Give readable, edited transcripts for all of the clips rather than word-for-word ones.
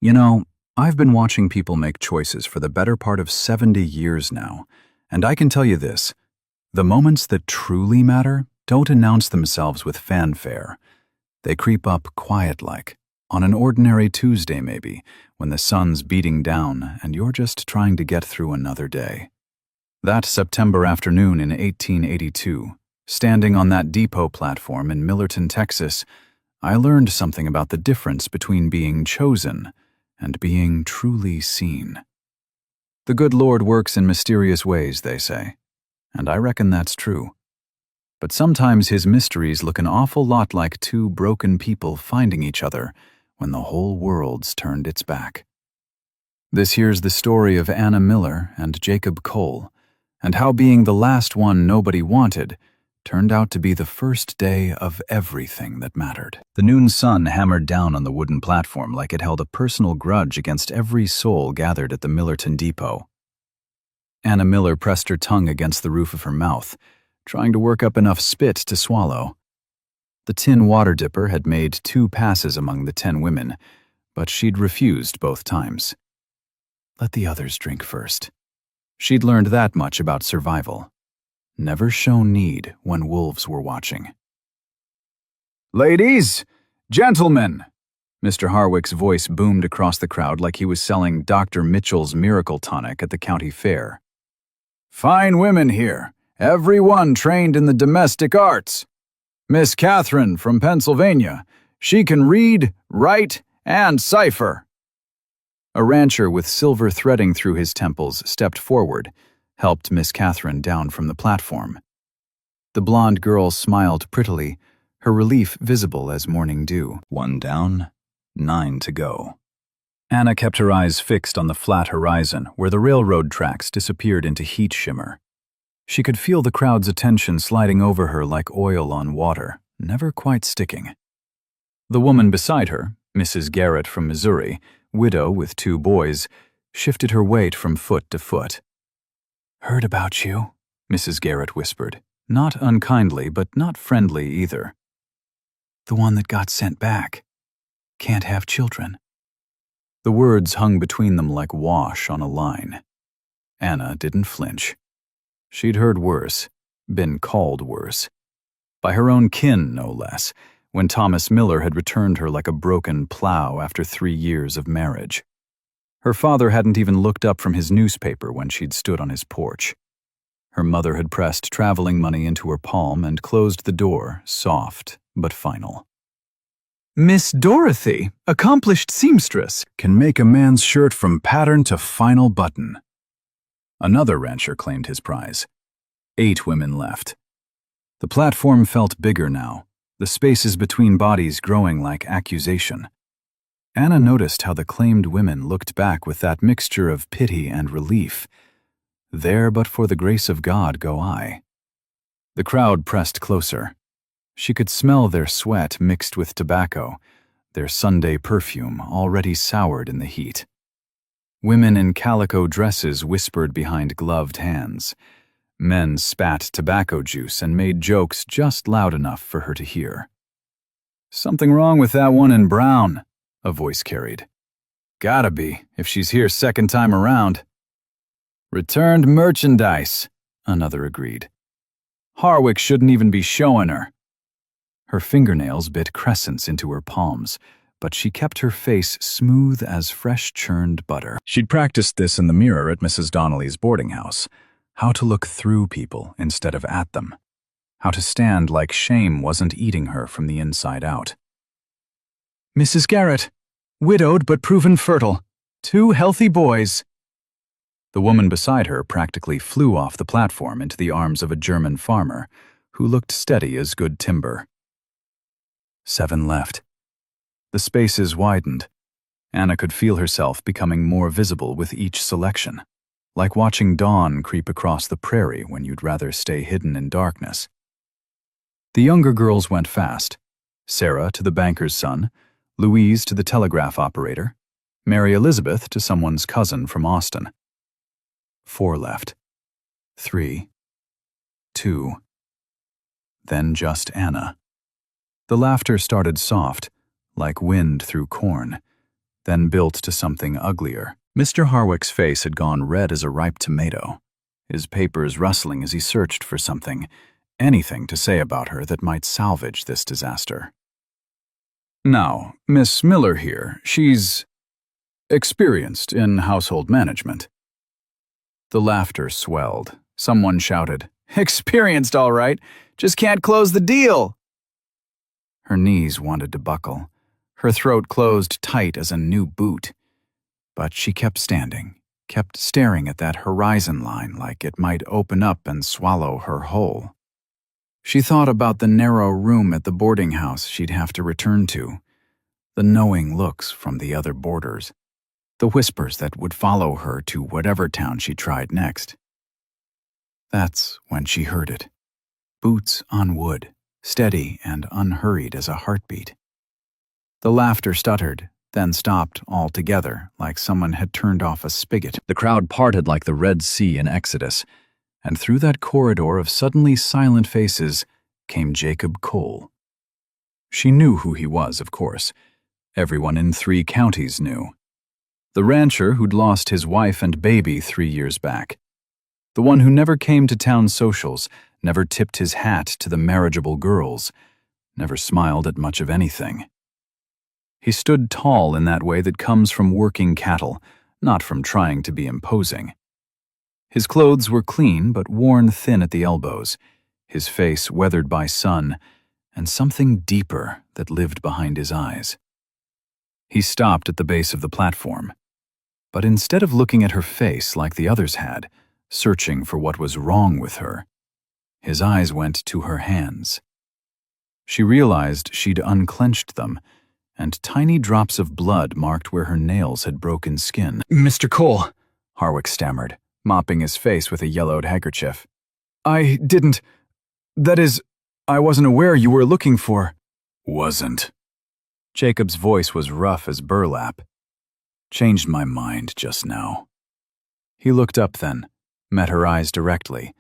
You know, I've been watching people make choices for the better part of 70 years now, and I can tell you this: the moments that truly matter don't announce themselves with fanfare. They creep up quiet-like, on an ordinary Tuesday maybe, when the sun's beating down and you're just trying to get through another day. That September afternoon in 1882, standing on that depot platform in Millerton, Texas, I learned something about the difference between being chosen and being truly seen. The good Lord works in mysterious ways, they say, and I reckon that's true. But sometimes his mysteries look an awful lot like two broken people finding each other when the whole world's turned its back. This here's the story of Anna Miller and Jacob Cole, and how being the last one nobody wanted turned out to be the first day of everything that mattered. The noon sun hammered down on the wooden platform like it held a personal grudge against every soul gathered at the Millerton depot. Anna Miller pressed her tongue against the roof of her mouth, trying to work up enough spit to swallow. The tin water dipper had made 2 passes among the 10 women, but she'd refused both times. Let the others drink first. She'd learned that much about survival. Never show need when wolves were watching. "Ladies, gentlemen," Mr. Harwick's voice boomed across the crowd like he was selling Dr. Mitchell's miracle tonic at the county fair. "Fine women here, every one trained in the domestic arts. Miss Catherine from Pennsylvania, she can read, write, and cipher." A rancher with silver threading through his temples stepped forward, helped Miss Catherine down from the platform. The blonde girl smiled prettily, her relief visible as morning dew. 1 down, 9 to go. Anna kept her eyes fixed on the flat horizon where the railroad tracks disappeared into heat shimmer. She could feel the crowd's attention sliding over her like oil on water, never quite sticking. The woman beside her, Mrs. Garrett from Missouri, widow with 2 boys, shifted her weight from foot to foot. "Heard about you," Mrs. Garrett whispered, not unkindly but not friendly either. "The one that got sent back. Can't have children." The words hung between them like wash on a line. Anna didn't flinch. She'd heard worse, been called worse. By her own kin, no less, when Thomas Miller had returned her like a broken plow after 3 years of marriage. Her father hadn't even looked up from his newspaper when she'd stood on his porch. Her mother had pressed traveling money into her palm and closed the door, soft but final. "Miss Dorothy, accomplished seamstress, can make a man's shirt from pattern to final button." Another rancher claimed his prize. 8 women left. The platform felt bigger now, the spaces between bodies growing like accusation. Anna noticed how the claimed women looked back with that mixture of pity and relief. There but for the grace of God go I. The crowd pressed closer. She could smell their sweat mixed with tobacco, their Sunday perfume already soured in the heat. Women in calico dresses whispered behind gloved hands. Men spat tobacco juice and made jokes just loud enough for her to hear. "Something wrong with that one in brown," a voice carried. "Gotta be, if she's here second time around." "Returned merchandise," another agreed. "Harwick shouldn't even be showing her." Her fingernails bit crescents into her palms, but she kept her face smooth as fresh-churned butter. She'd practiced this in the mirror at Mrs. Donnelly's boarding house, how to look through people instead of at them, how to stand like shame wasn't eating her from the inside out. "Mrs. Garrett, widowed but proven fertile, 2 healthy boys." The woman beside her practically flew off the platform into the arms of a German farmer who looked steady as good timber. 7 left. The spaces widened. Anna could feel herself becoming more visible with each selection, like watching dawn creep across the prairie when you'd rather stay hidden in darkness. The younger girls went fast. Sarah to the banker's son, Louise to the telegraph operator, Mary Elizabeth to someone's cousin from Austin. 4 left. 3. 2. Then just Anna. The laughter started soft, like wind through corn, then built to something uglier. Mr. Harwick's face had gone red as a ripe tomato, his papers rustling as he searched for something, anything to say about her that might salvage this disaster. Now, Miss Miller here, she's experienced in household management. The laughter swelled. Someone shouted, "Experienced, all right. Just can't close the deal." Her knees wanted to buckle. Her throat closed tight as a new boot. But she kept standing, kept staring at that horizon line like it might open up and swallow her whole. She thought about the narrow room at the boarding house she'd have to return to, the knowing looks from the other boarders, the whispers that would follow her to whatever town she tried next. That's when she heard it. Boots on wood, steady and unhurried as a heartbeat. The laughter stuttered, then stopped altogether, like someone had turned off a spigot. The crowd parted like the Red Sea in Exodus, and through that corridor of suddenly silent faces came Jacob Cole. She knew who he was, of course. Everyone in 3 counties knew. The rancher who'd lost his wife and baby 3 years back. The one who never came to town socials, never tipped his hat to the marriageable girls, never smiled at much of anything. He stood tall in that way that comes from working cattle, not from trying to be imposing. His clothes were clean but worn thin at the elbows, his face weathered by sun, and something deeper that lived behind his eyes. He stopped at the base of the platform, but instead of looking at her face like the others had, searching for what was wrong with her, his eyes went to her hands. She realized she'd unclenched them, and tiny drops of blood marked where her nails had broken skin. "Mr. Cole," Harwick stammered, mopping his face with a yellowed handkerchief. "I didn't... That is, I wasn't aware you were looking for..." "Wasn't." Jacob's voice was rough as burlap. "Changed my mind just now." He looked up then, met her eyes directly,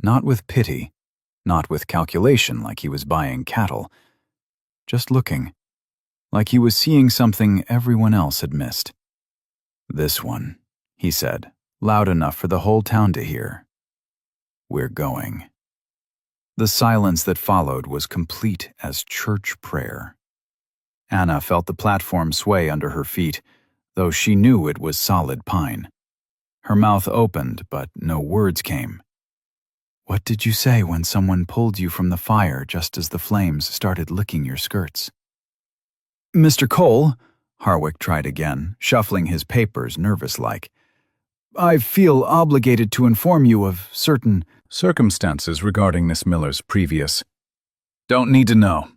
not with pity, not with calculation like he was buying cattle, just looking, like he was seeing something everyone else had missed. "This one," he said, loud enough for the whole town to hear. "We're going." The silence that followed was complete as church prayer. Anna felt the platform sway under her feet, though she knew it was solid pine. Her mouth opened, but no words came. "What did you say when someone pulled you from the fire just as the flames started licking your skirts?" "Mr. Cole," Harwick tried again, shuffling his papers nervous-like, "I feel obligated to inform you of certain circumstances regarding Miss Miller's previous..." "Don't need to know."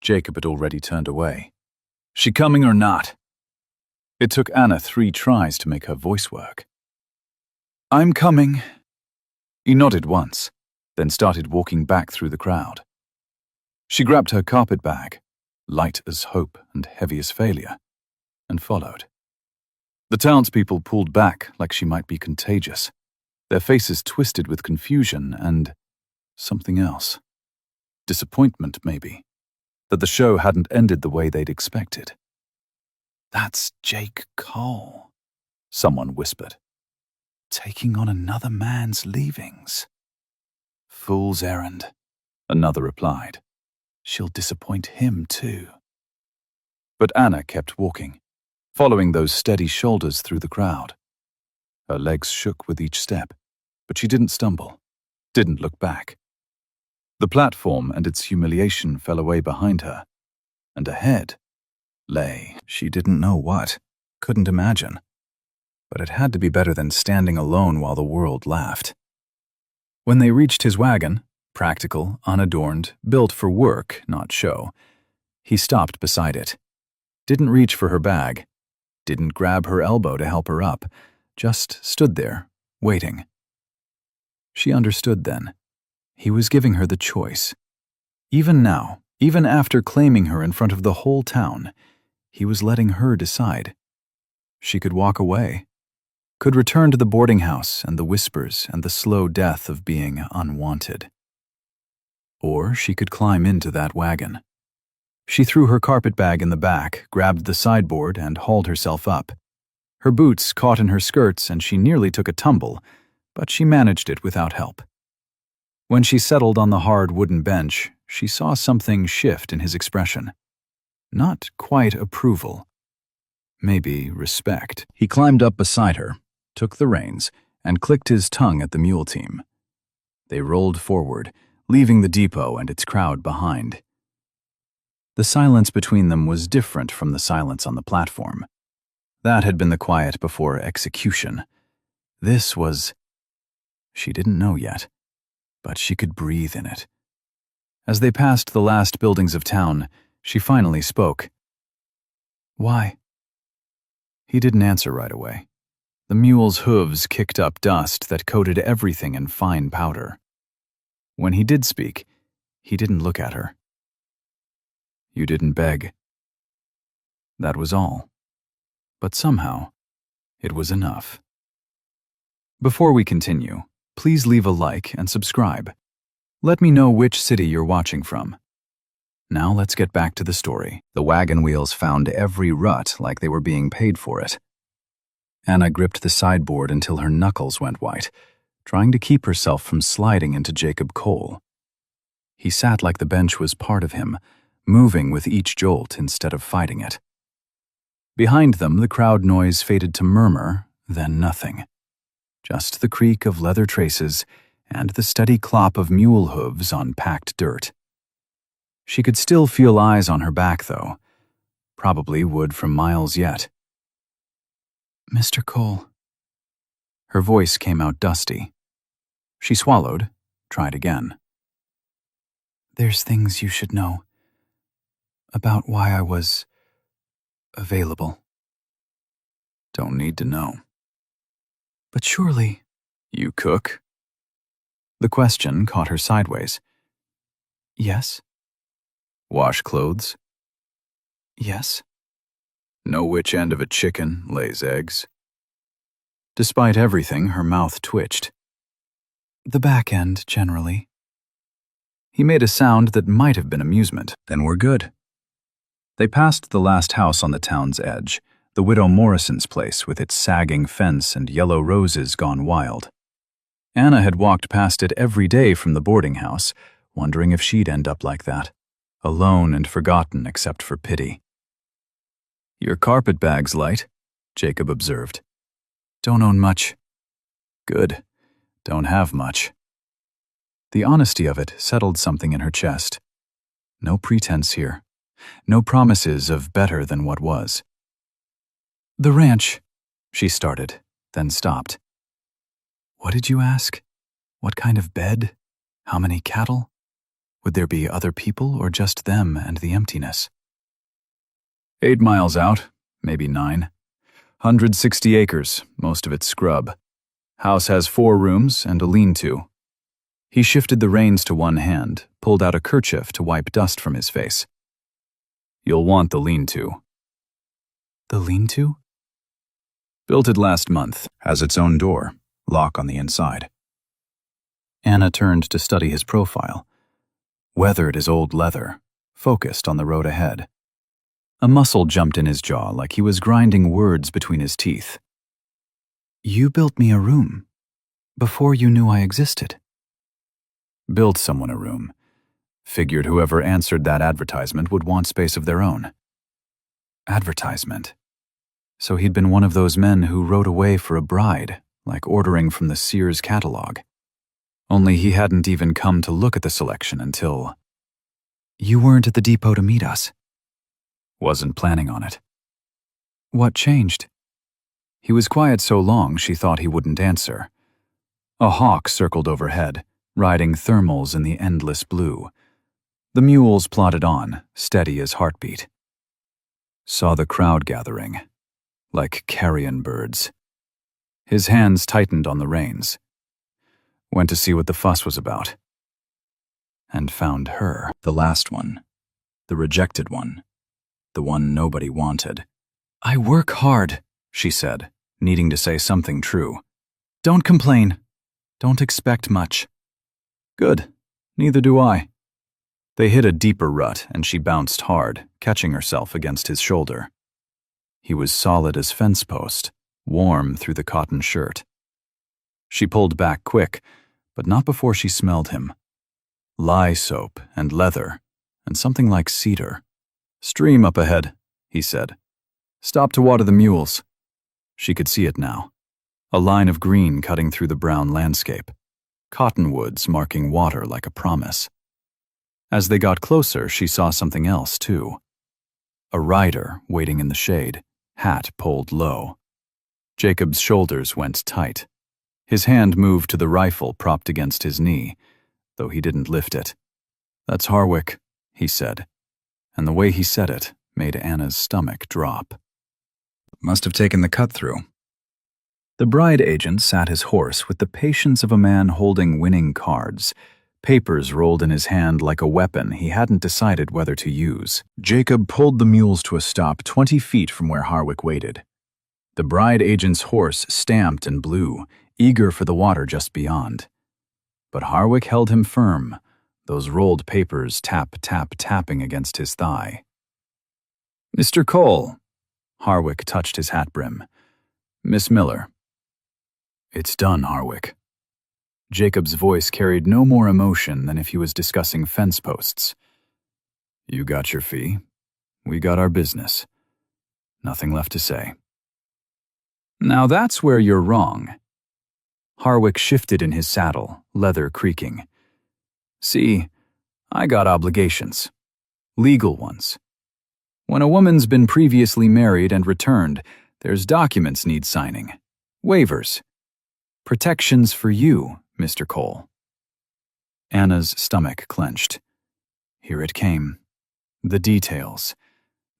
Jacob had already turned away. "She coming or not?" It took Anna 3 tries to make her voice work. "I'm coming." He nodded once, then started walking back through the crowd. She grabbed her carpet bag, light as hope and heavy as failure, and followed. The townspeople pulled back like she might be contagious, their faces twisted with confusion and something else. Disappointment, maybe, that the show hadn't ended the way they'd expected. "That's Jake Cole," someone whispered. "Taking on another man's leavings." "Fool's errand," another replied. "She'll disappoint him too." But Anna kept walking, following those steady shoulders through the crowd. Her legs shook with each step, but she didn't stumble, didn't look back. The platform and its humiliation fell away behind her, and ahead lay, she didn't know what, couldn't imagine. But it had to be better than standing alone while the world laughed. When they reached his wagon, practical, unadorned, built for work, not show, he stopped beside it. Didn't reach for her bag, didn't grab her elbow to help her up, just stood there, waiting. She understood then. He was giving her the choice. Even now, even after claiming her in front of the whole town, he was letting her decide. She could walk away, could return to the boarding house and the whispers and the slow death of being unwanted. Or she could climb into that wagon. She threw her carpet bag in the back, grabbed the sideboard, and hauled herself up. Her boots caught in her skirts and she nearly took a tumble, but she managed it without help. When she settled on the hard wooden bench, she saw something shift in his expression. Not quite approval. Maybe respect. He climbed up beside her, took the reins, and clicked his tongue at the mule team. They rolled forward, leaving the depot and its crowd behind. The silence between them was different from the silence on the platform. That had been the quiet before execution. This was... She didn't know yet, but she could breathe in it. As they passed the last buildings of town, she finally spoke. "Why?" He didn't answer right away. The mule's hooves kicked up dust that coated everything in fine powder. When he did speak, he didn't look at her. "You didn't beg." That was all. But somehow, it was enough. Before we continue, please leave a like and subscribe. Let me know which city you're watching from. Now let's get back to the story. The wagon wheels found every rut like they were being paid for it. Anna gripped the sideboard until her knuckles went white, trying to keep herself from sliding into Jacob Cole. He sat like the bench was part of him, moving with each jolt instead of fighting it. Behind them, the crowd noise faded to murmur, then nothing. Just the creak of leather traces and the steady clop of mule hooves on packed dirt. She could still feel eyes on her back, though. Probably would for miles yet. "Mr. Cole." Her voice came out dusty. She swallowed, tried again. "There's things you should know about why I was available." "Don't need to know." "But surely..." "You cook?" The question caught her sideways. "Yes." "Wash clothes?" "Yes." "Know which end of a chicken lays eggs?" Despite everything, her mouth twitched. "The back end, generally." He made a sound that might have been amusement. "Then we're good." They passed the last house on the town's edge, the widow Morrison's place with its sagging fence and yellow roses gone wild. Anna had walked past it every day from the boarding house, wondering if she'd end up like that, alone and forgotten except for pity. "Your carpet bag's light," Jacob observed. "Don't own much." "Good. Don't have much." The honesty of it settled something in her chest. No pretense here. No promises of better than what was. "The ranch," she started, then stopped. "What did you ask? What kind of bed? How many cattle? Would there be other people or just them and the emptiness?" 8 miles out, maybe 9. 160 acres, most of it scrub. House has 4 rooms and a lean-to. He shifted the reins to one hand, pulled out a kerchief to wipe dust from his face. "You'll want the lean-to." "The lean-to?" "Built it last month. Has its own door, lock on the inside." Anna turned to study his profile. Weathered as old leather, focused on the road ahead. A muscle jumped in his jaw like he was grinding words between his teeth. "You built me a room, before you knew I existed." Built someone a room. Figured whoever answered that advertisement would want space of their own. Advertisement. So he'd been one of those men who wrote away for a bride, like ordering from the Sears catalog. Only he hadn't even come to look at the selection until... "You weren't at the depot to meet us." "Wasn't planning on it." "What changed?" He was quiet so long she thought he wouldn't answer. A hawk circled overhead, riding thermals in the endless blue. The mules plodded on, steady as heartbeat. Saw the crowd gathering, like carrion birds. His hands tightened on the reins. Went to see what the fuss was about. And found her, the last one, the rejected one, the one nobody wanted. "I work hard," she said, needing to say something true. "Don't complain. Don't expect much." "Good. Neither do I." They hit a deeper rut, and she bounced hard, catching herself against his shoulder. He was solid as fence post, warm through the cotton shirt. She pulled back quick, but not before she smelled him. Lye soap and leather, and something like cedar. "Stream up ahead," he said. "Stop to water the mules." She could see it now. A line of green cutting through the brown landscape. Cottonwoods marking water like a promise. As they got closer, she saw something else, too. A rider waiting in the shade, hat pulled low. Jacob's shoulders went tight. His hand moved to the rifle propped against his knee, though he didn't lift it. "That's Harwick," he said, and the way he said it made Anna's stomach drop. Must have taken the cut-through. The bride agent sat his horse with the patience of a man holding winning cards, papers rolled in his hand like a weapon he hadn't decided whether to use. Jacob pulled the mules to a stop 20 feet from where Harwick waited. The bride agent's horse stamped and blew, eager for the water just beyond. But Harwick held him firm, those rolled papers tapping against his thigh. "Mr. Cole," Harwick touched his hat brim. "Miss Miller." "It's done, Harwick." Jacob's voice carried no more emotion than if he was discussing fence posts. "You got your fee. We got our business. Nothing left to say." "Now that's where you're wrong." Harwick shifted in his saddle, leather creaking. "See, I got obligations. Legal ones. When a woman's been previously married and returned, there's documents need signing. Waivers. Protections for you, Mr. Cole." Anna's stomach clenched. Here it came. The details.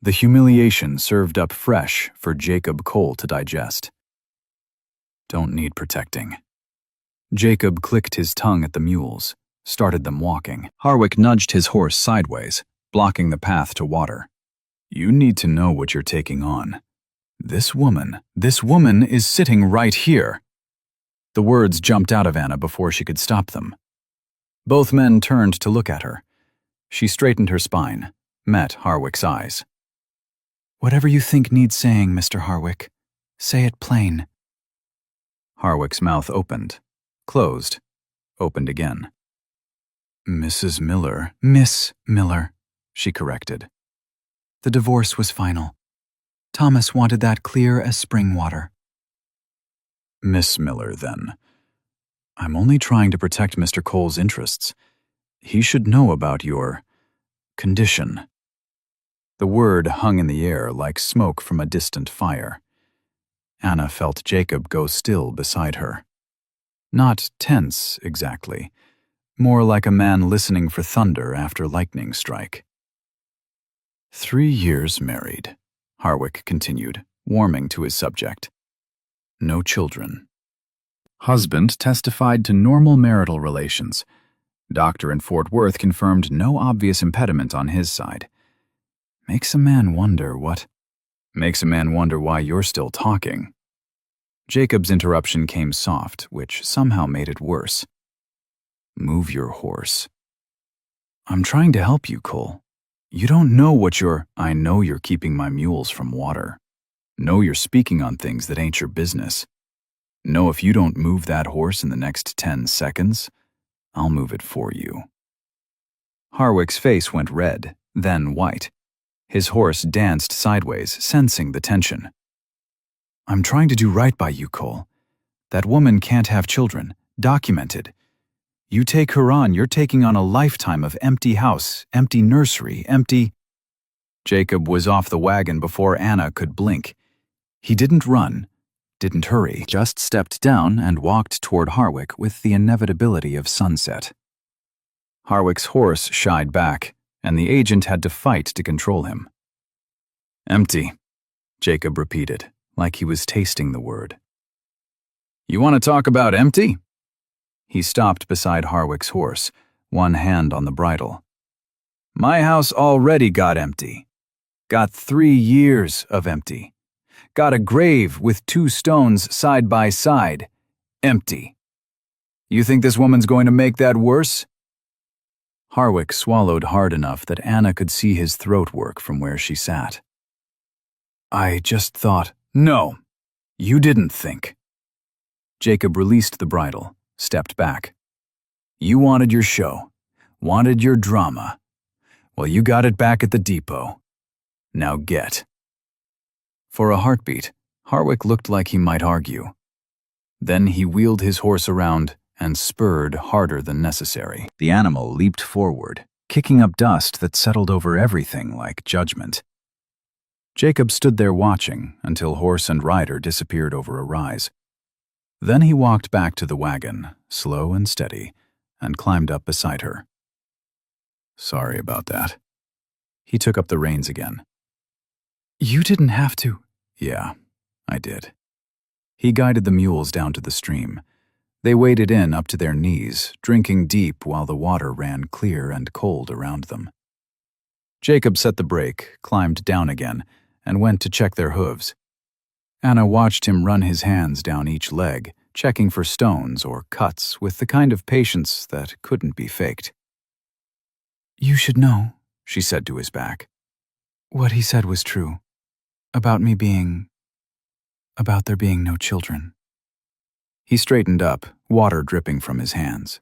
The humiliation served up fresh for Jacob Cole to digest. "Don't need protecting." Jacob clicked his tongue at the mules, started them walking. Harwick nudged his horse sideways, blocking the path to water. "You need to know what you're taking on. This woman is sitting right here." The words jumped out of Anna before she could stop them. Both men turned to look at her. She straightened her spine, met Harwick's eyes. "Whatever you think needs saying, Mr. Harwick, say it plain." Harwick's mouth opened, closed, opened again. "Mrs. Miller." "Miss Miller," she corrected. "The divorce was final. Thomas wanted that clear as spring water." "Miss Miller, then. I'm only trying to protect Mr. Cole's interests. He should know about your condition." The word hung in the air like smoke from a distant fire. Anna felt Jacob go still beside her. Not tense, exactly. More like a man listening for thunder after lightning strike. 3 years married, Harwick continued, warming to his subject. No children. Husband testified to normal marital relations. Doctor in Fort Worth confirmed no obvious impediment on his side. Makes a man wonder why you're still talking. Jacob's interruption came soft, which somehow made it worse. "Move your horse." "I'm trying to help you, Cole. You don't know what you're—" "I know you're keeping my mules from water. Know you're speaking on things that ain't your business. Know if you don't move that horse in the next 10 seconds, I'll move it for you." Harwick's face went red, then white. His horse danced sideways, sensing the tension. "I'm trying to do right by you, Cole. That woman can't have children, documented. You take her on, you're taking on a lifetime of empty house, empty nursery, empty—" Jacob was off the wagon before Anna could blink. He didn't run, didn't hurry, just stepped down and walked toward Harwick with the inevitability of sunset. Harwick's horse shied back, and the agent had to fight to control him. "Empty," Jacob repeated, like he was tasting the word. "You want to talk about empty?" He stopped beside Harwick's horse, one hand on the bridle. "My house already got empty. Got 3 years of empty. Got a grave with 2 stones side by side. Empty. You think this woman's going to make that worse?" Harwick swallowed hard enough that Anna could see his throat work from where she sat. I just thought, no, you didn't think. Jacob released the bridle, stepped back. You wanted your show, wanted your drama. Well, you got it back at the depot. Now get. For a heartbeat, Harwick looked like he might argue. Then he wheeled his horse around and spurred harder than necessary. The animal leaped forward, kicking up dust that settled over everything like judgment. Jacob stood there watching until horse and rider disappeared over a rise. Then he walked back to the wagon, slow and steady, and climbed up beside her. Sorry about that. He took up the reins again. You didn't have to. Yeah, I did. He guided the mules down to the stream. They waded in up to their knees, drinking deep while the water ran clear and cold around them. Jacob set the brake, climbed down again, and went to check their hooves. Anna watched him run his hands down each leg, checking for stones or cuts with the kind of patience that couldn't be faked. You should know, she said to his back. What he said was true. About there being no children. He straightened up, water dripping from his hands.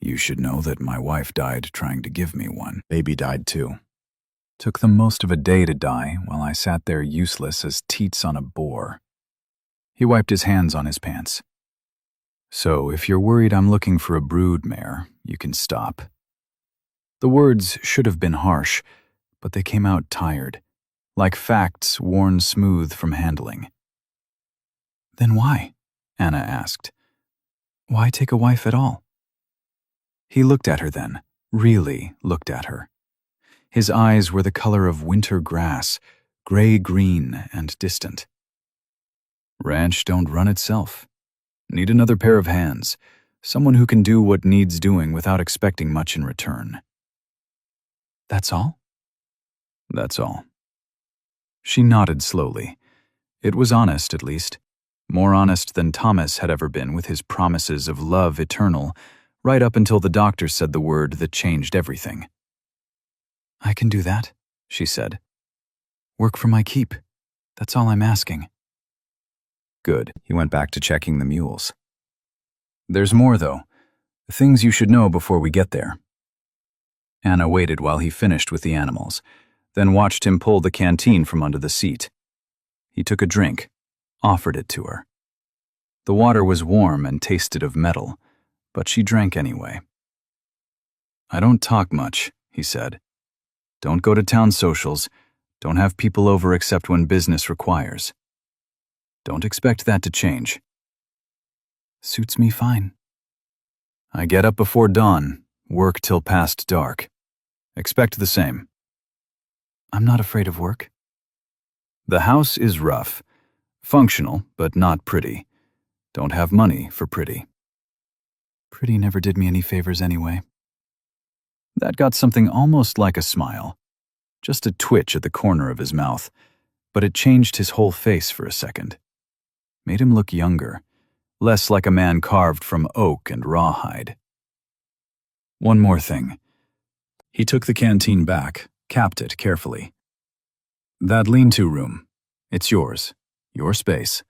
You should know that my wife died trying to give me one. Baby died too. Took them most of a day to die while I sat there useless as teats on a boar. He wiped his hands on his pants. So if you're worried I'm looking for a brood mare, you can stop. The words should have been harsh, but they came out tired, like facts worn smooth from handling. Then why? Anna asked. Why take a wife at all? He looked at her then, really looked at her. His eyes were the color of winter grass, gray-green and distant. Ranch don't run itself. Need another pair of hands, someone who can do what needs doing without expecting much in return. That's all? That's all. She nodded slowly. It was honest, at least. More honest than Thomas had ever been with his promises of love eternal, right up until the doctor said the word that changed everything. I can do that, she said. Work for my keep. That's all I'm asking. Good. He went back to checking the mules. There's more, though. Things you should know before we get there. Anna waited while he finished with the animals, then watched him pull the canteen from under the seat. He took a drink, offered it to her. The water was warm and tasted of metal, but she drank anyway. I don't talk much, he said. Don't go to town socials. Don't have people over except when business requires. Don't expect that to change. Suits me fine. I get up before dawn, work till past dark. Expect the same. I'm not afraid of work. The house is rough. Functional, but not pretty. Don't have money for pretty. Pretty never did me any favors anyway. That got something almost like a smile. Just a twitch at the corner of his mouth, but it changed his whole face for a second. Made him look younger, less like a man carved from oak and rawhide. One more thing. He took the canteen back, capped it carefully. That lean-to room, it's yours, your space.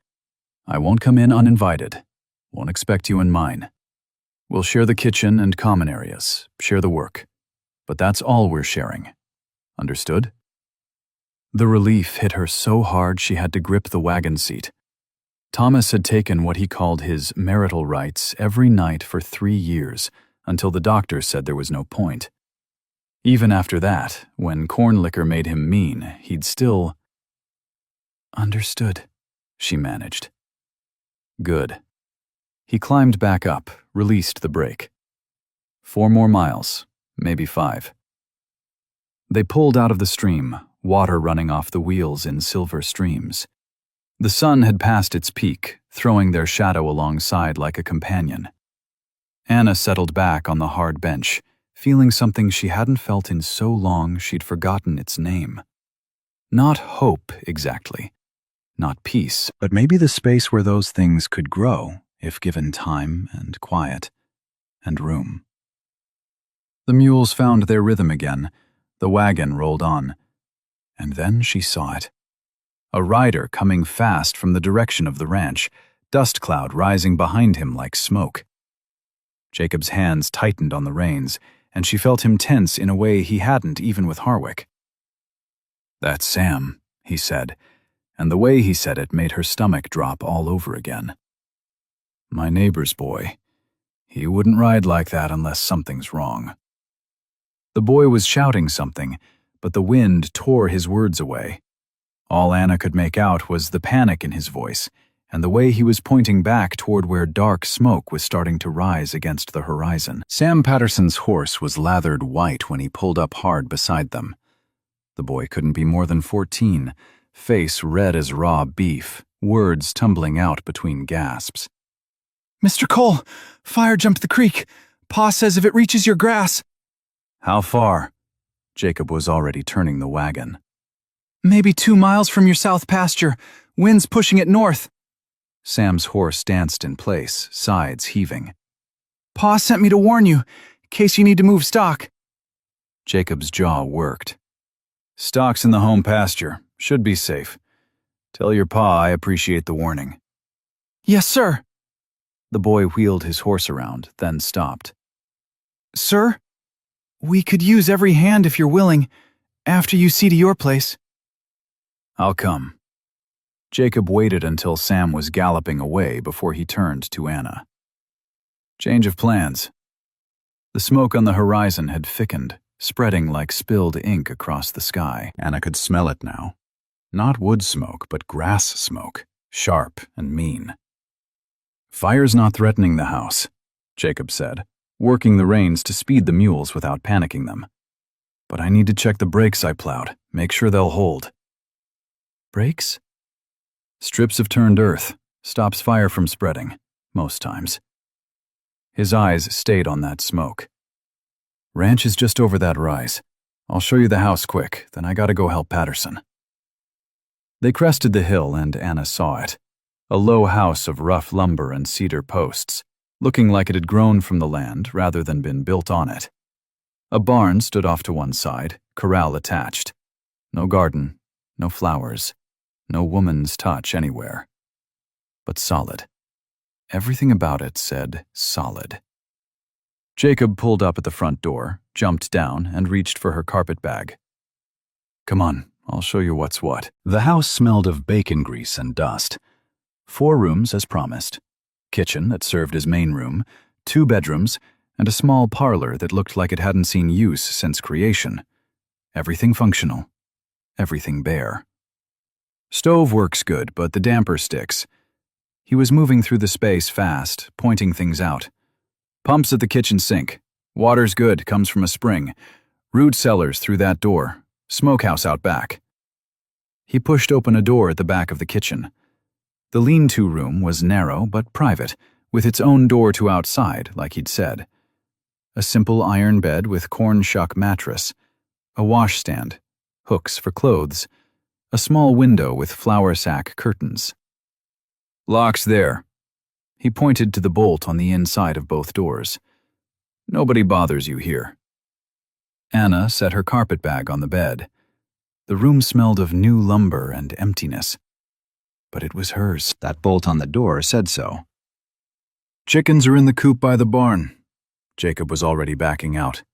I won't come in uninvited. Won't expect you in mine. We'll share the kitchen and common areas, share the work. But that's all we're sharing. Understood? The relief hit her so hard she had to grip the wagon seat. Thomas had taken what he called his marital rights every night for 3 years, until the doctor said there was no point. Even after that, when corn liquor made him mean, he'd still... Understood, she managed. Good. He climbed back up, released the brake. 4 more miles, maybe 5. They pulled out of the stream, water running off the wheels in silver streams. The sun had passed its peak, throwing their shadow alongside like a companion. Anna settled back on the hard bench, feeling something she hadn't felt in so long she'd forgotten its name. Not hope, exactly. Not peace, but maybe the space where those things could grow if given time and quiet and room. The mules found their rhythm again. The wagon rolled on. And then she saw it. A rider coming fast from the direction of the ranch, dust cloud rising behind him like smoke. Jacob's hands tightened on the reins, and she felt him tense in a way he hadn't even with Harwick. "That's Sam," he said, and the way he said it made her stomach drop all over again. "My neighbor's boy. He wouldn't ride like that unless something's wrong." The boy was shouting something, but the wind tore his words away. All Anna could make out was the panic in his voice, and the way he was pointing back toward where dark smoke was starting to rise against the horizon. Sam Patterson's horse was lathered white when he pulled up hard beside them. The boy couldn't be more than 14, face red as raw beef, words tumbling out between gasps. "Mr. Cole, fire jumped the creek. Pa says if it reaches your grass." "How far?" Jacob was already turning the wagon. "Maybe 2 miles from your south pasture. Wind's pushing it north." Sam's horse danced in place, sides heaving. "Pa sent me to warn you, in case you need to move stock." Jacob's jaw worked. "Stock's in the home pasture. Should be safe. Tell your pa I appreciate the warning." "Yes, sir." The boy wheeled his horse around, then stopped. "Sir, we could use every hand if you're willing, after you see to your place." "I'll come." Jacob waited until Sam was galloping away before he turned to Anna. "Change of plans." The smoke on the horizon had thickened, spreading like spilled ink across the sky. Anna could smell it now. Not wood smoke, but grass smoke, sharp and mean. "Fire's not threatening the house," Jacob said, working the reins to speed the mules without panicking them. "But I need to check the brakes I plowed, make sure they'll hold." "Brakes?" "Strips of turned earth. Stops fire from spreading, most times." His eyes stayed on that smoke. "Ranch is just over that rise. I'll show you the house quick, then I gotta go help Patterson." They crested the hill and Anna saw it. A low house of rough lumber and cedar posts, looking like it had grown from the land rather than been built on it. A barn stood off to one side, corral attached. No garden, no flowers, no woman's touch anywhere. But solid. Everything about it said solid. Jacob pulled up at the front door, jumped down, and reached for her carpet bag. "Come on, I'll show you what's what." The house smelled of bacon grease and dust. 4 rooms as promised. Kitchen that served as main room, 2 bedrooms, and a small parlor that looked like it hadn't seen use since creation. Everything functional. Everything bare. Stove works good, but the damper sticks. He was moving through the space fast, pointing things out. Pumps at the kitchen sink. Water's good, comes from a spring. Root cellars through that door. Smokehouse out back. He pushed open a door at the back of the kitchen. The lean-to room was narrow but private, with its own door to outside, like he'd said. A simple iron bed with corn shuck mattress. A washstand. Hooks for clothes. A small window with flour sack curtains. "Lock's there." He pointed to the bolt on the inside of both doors. "Nobody bothers you here." Anna set her carpet bag on the bed. The room smelled of new lumber and emptiness. But it was hers. That bolt on the door said so. "Chickens are in the coop by the barn." Jacob was already backing out.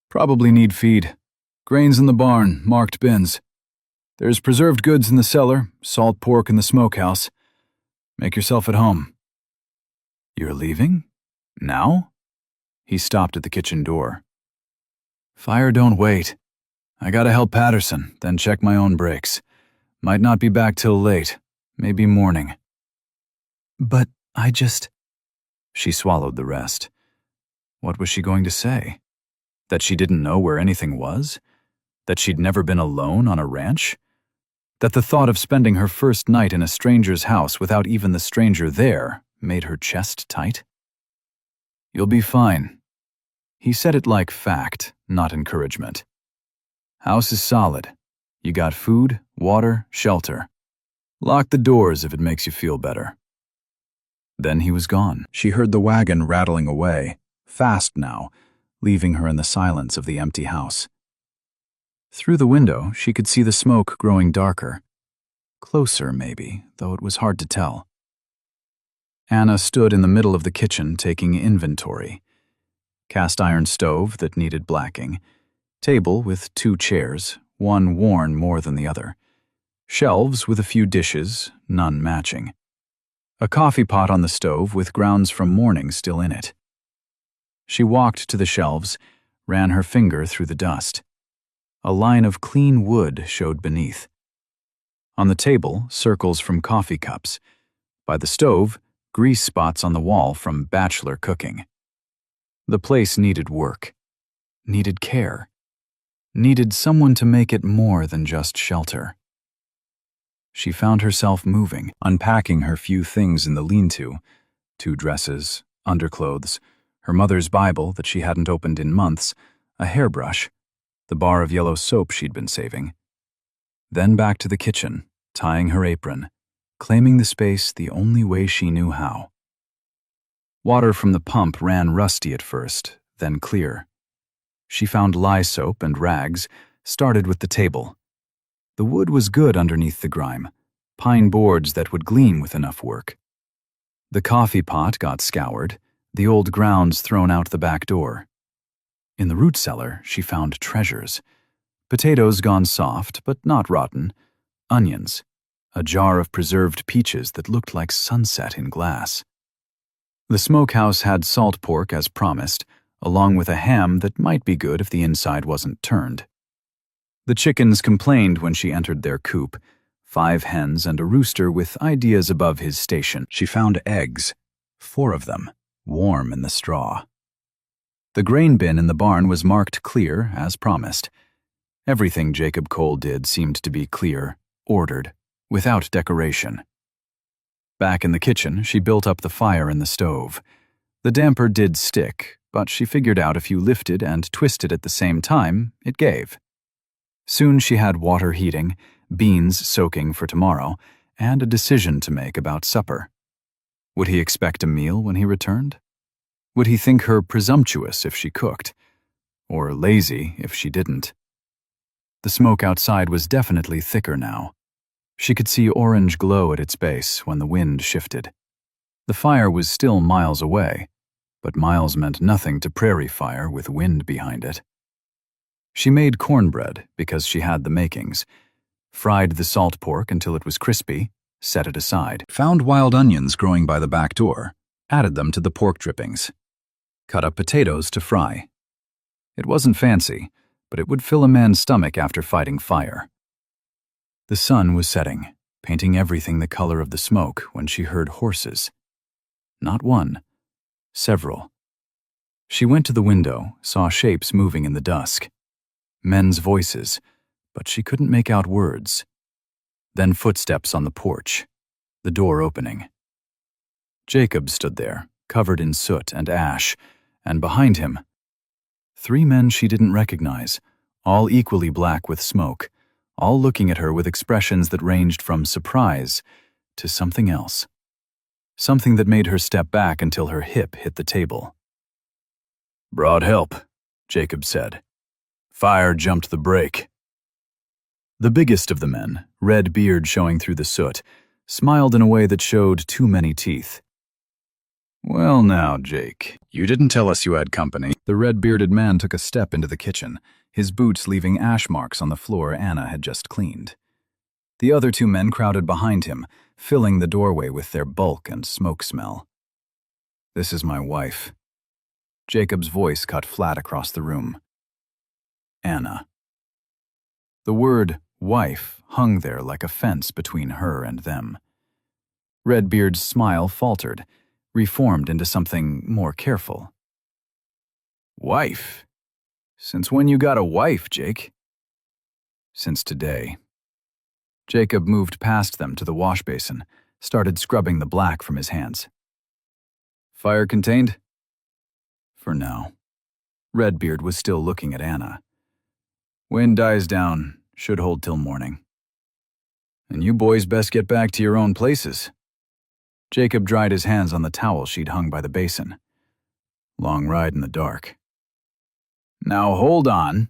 "Probably need feed. Grains in the barn, marked bins. There's preserved goods in the cellar, salt pork in the smokehouse. Make yourself at home." "You're leaving? Now?" He stopped at the kitchen door. "Fire don't wait. I gotta help Patterson, then check my own brakes. Might not be back till late, maybe morning." "But I just—" She swallowed the rest. What was she going to say? That she didn't know where anything was? That she'd never been alone on a ranch? That the thought of spending her first night in a stranger's house without even the stranger there made her chest tight? "You'll be fine." He said it like fact, not encouragement. "House is solid. You got food, water, shelter. Lock the doors if it makes you feel better." Then he was gone. She heard the wagon rattling away, fast now, leaving her in the silence of the empty house. Through the window, she could see the smoke growing darker. Closer, maybe, though it was hard to tell. Anna stood in the middle of the kitchen taking inventory. Cast iron stove that needed blacking. Table with 2 chairs, one worn more than the other. Shelves with a few dishes, none matching. A coffee pot on the stove with grounds from morning still in it. She walked to the shelves, ran her finger through the dust. A line of clean wood showed beneath. On the table, circles from coffee cups. By the stove, grease spots on the wall from bachelor cooking. The place needed work, needed care, needed someone to make it more than just shelter. She found herself moving, unpacking her few things in the lean-to, 2 dresses, underclothes, her mother's Bible that she hadn't opened in months, a hairbrush, the bar of yellow soap she'd been saving. Then back to the kitchen, tying her apron, claiming the space the only way she knew how. Water from the pump ran rusty at first, then clear. She found lye soap and rags, started with the table. The wood was good underneath the grime, pine boards that would gleam with enough work. The coffee pot got scoured, the old grounds thrown out the back door. In the root cellar, she found treasures. Potatoes gone soft, but not rotten. Onions. A jar of preserved peaches that looked like sunset in glass. The smokehouse had salt pork as promised, along with a ham that might be good if the inside wasn't turned. The chickens complained when she entered their coop, 5 hens and a rooster with ideas above his station. She found eggs, 4 of them, warm in the straw. The grain bin in the barn was marked clear, as promised. Everything Jacob Cole did seemed to be clear, ordered, without decoration. Back in the kitchen, she built up the fire in the stove. The damper did stick, but she figured out if you lifted and twisted at the same time, it gave. Soon she had water heating, beans soaking for tomorrow, and a decision to make about supper. Would he expect a meal when he returned? Would he think her presumptuous if she cooked? Or lazy if she didn't? The smoke outside was definitely thicker now. She could see orange glow at its base when the wind shifted. The fire was still miles away, but miles meant nothing to prairie fire with wind behind it. She made cornbread because she had the makings, fried the salt pork until it was crispy, set it aside, found wild onions growing by the back door, added them to the pork drippings, cut up potatoes to fry. It wasn't fancy, but it would fill a man's stomach after fighting fire. The sun was setting, painting everything the color of the smoke when she heard horses. Not one, several. She went to the window, saw shapes moving in the dusk. Men's voices, but she couldn't make out words. Then footsteps on the porch, the door opening. Jacob stood there, covered in soot and ash, and behind him, 3 men she didn't recognize, all equally black with smoke, all looking at her with expressions that ranged from surprise to something else. Something that made her step back until her hip hit the table. "Brought help," Jacob said. "Fire jumped the break." The biggest of the men, red beard showing through the soot, smiled in a way that showed too many teeth. "Well now, Jake, you didn't tell us you had company." The red-bearded man took a step into the kitchen, his boots leaving ash marks on the floor Anna had just cleaned. The other 2 men crowded behind him, filling the doorway with their bulk and smoke smell. "This is my wife." Jacob's voice cut flat across the room. Anna. The word wife hung there like a fence between her and them. Redbeard's smile faltered, reformed into something more careful. "Wife? Since when you got a wife, Jake?" "Since today." Jacob moved past them to the wash basin, started scrubbing the black from his hands. "Fire contained?" "For now." Redbeard was still looking at Anna. "Wind dies down, should hold till morning." "And you boys best get back to your own places." Jacob dried his hands on the towel she'd hung by the basin. "Long ride in the dark." Now hold on.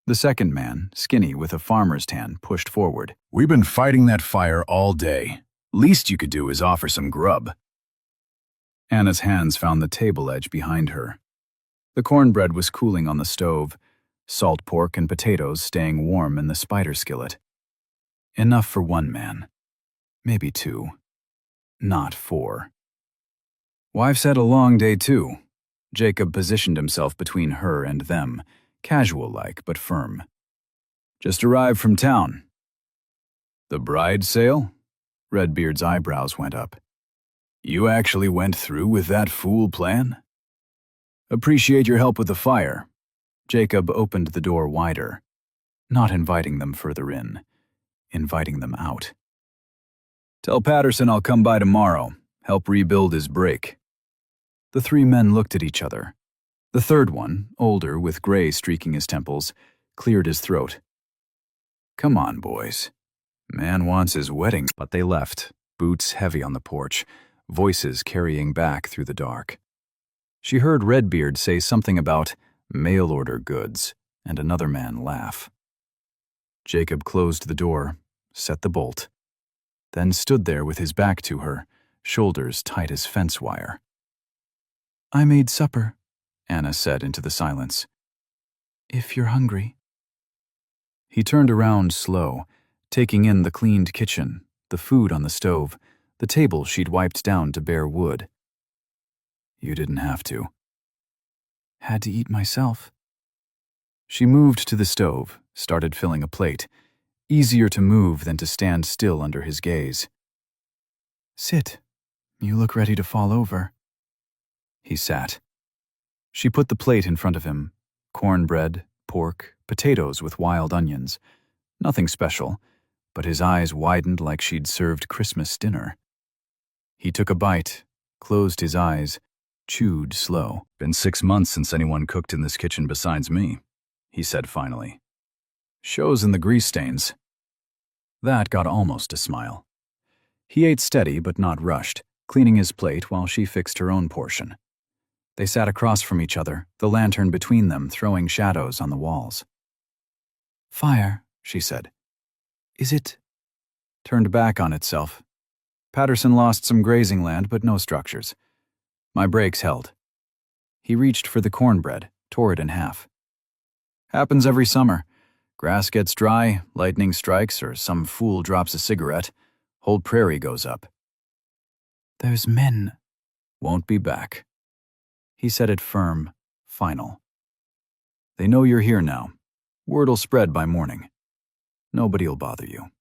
The second man, skinny with a farmer's tan, pushed forward. We've been fighting that fire all day. Least you could do is offer some grub. Anna's hands found the table edge behind her. The cornbread was cooling on the stove, salt pork and potatoes staying warm in the spider skillet. Enough for one man. Maybe two. Not four. Wife's had a long day too. Jacob positioned himself between her and them, casual-like but firm. Just arrived from town. The bride sale? Redbeard's eyebrows went up. You actually went through with that fool plan? Appreciate your help with the fire. Jacob opened the door wider, not inviting them further in, inviting them out. Tell Patterson I'll come by tomorrow, help rebuild his break. The three men looked at each other. The third one, older with gray streaking his temples, cleared his throat. Come on, boys. Man wants his wedding. But they left, boots heavy on the porch, voices carrying back through the dark. She heard Redbeard say something about mail-order goods, and another man laugh. Jacob closed the door, set the bolt, then stood there with his back to her, shoulders tight as fence wire. I made supper, Anna said into the silence. If you're hungry. He turned around slow, taking in the cleaned kitchen, the food on the stove, the table she'd wiped down to bare wood. You didn't have to. Had to eat myself. She moved to the stove, started filling a plate, easier to move than to stand still under his gaze. Sit. You look ready to fall over. He sat. She put the plate in front of him, cornbread, pork, potatoes with wild onions. Nothing special, but his eyes widened like she'd served Christmas dinner. He took a bite, closed his eyes, chewed slow. Been 6 months since anyone cooked in this kitchen besides me, he said finally. Shows in the grease stains. That got almost a smile. He ate steady but not rushed, cleaning his plate while she fixed her own portion. They sat across from each other, the lantern between them throwing shadows on the walls. Fire, she said. Is it? Turned back on itself. Patterson lost some grazing land but no structures. My brakes held. He reached for the cornbread, tore it in half. Happens every summer. Grass gets dry, lightning strikes, or some fool drops a cigarette. Whole prairie goes up. Those men won't be back. He said it firm, final. They know you're here now. Word'll spread by morning. Nobody'll bother you.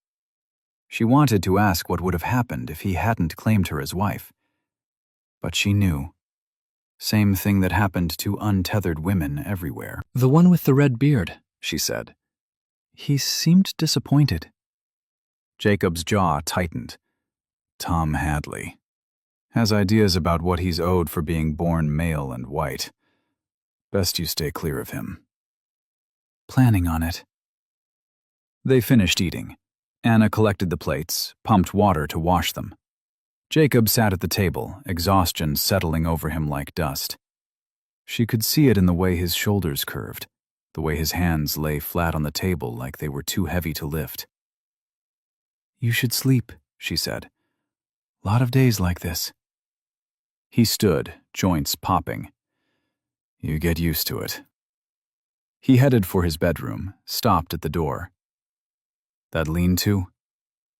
She wanted to ask what would have happened if he hadn't claimed her as wife. But she knew. Same thing that happened to untethered women everywhere. The one with the red beard, she said. He seemed disappointed. Jacob's jaw tightened. Tom Hadley. Has ideas about what he's owed for being born male and white. Best you stay clear of him. Planning on it. They finished eating. Anna collected the plates, pumped water to wash them. Jacob sat at the table, exhaustion settling over him like dust. She could see it in the way his shoulders curved, the way his hands lay flat on the table like they were too heavy to lift. You should sleep, she said. Lot of days like this. He stood, joints popping. You get used to it. He headed for his bedroom, stopped at the door. That lean-to?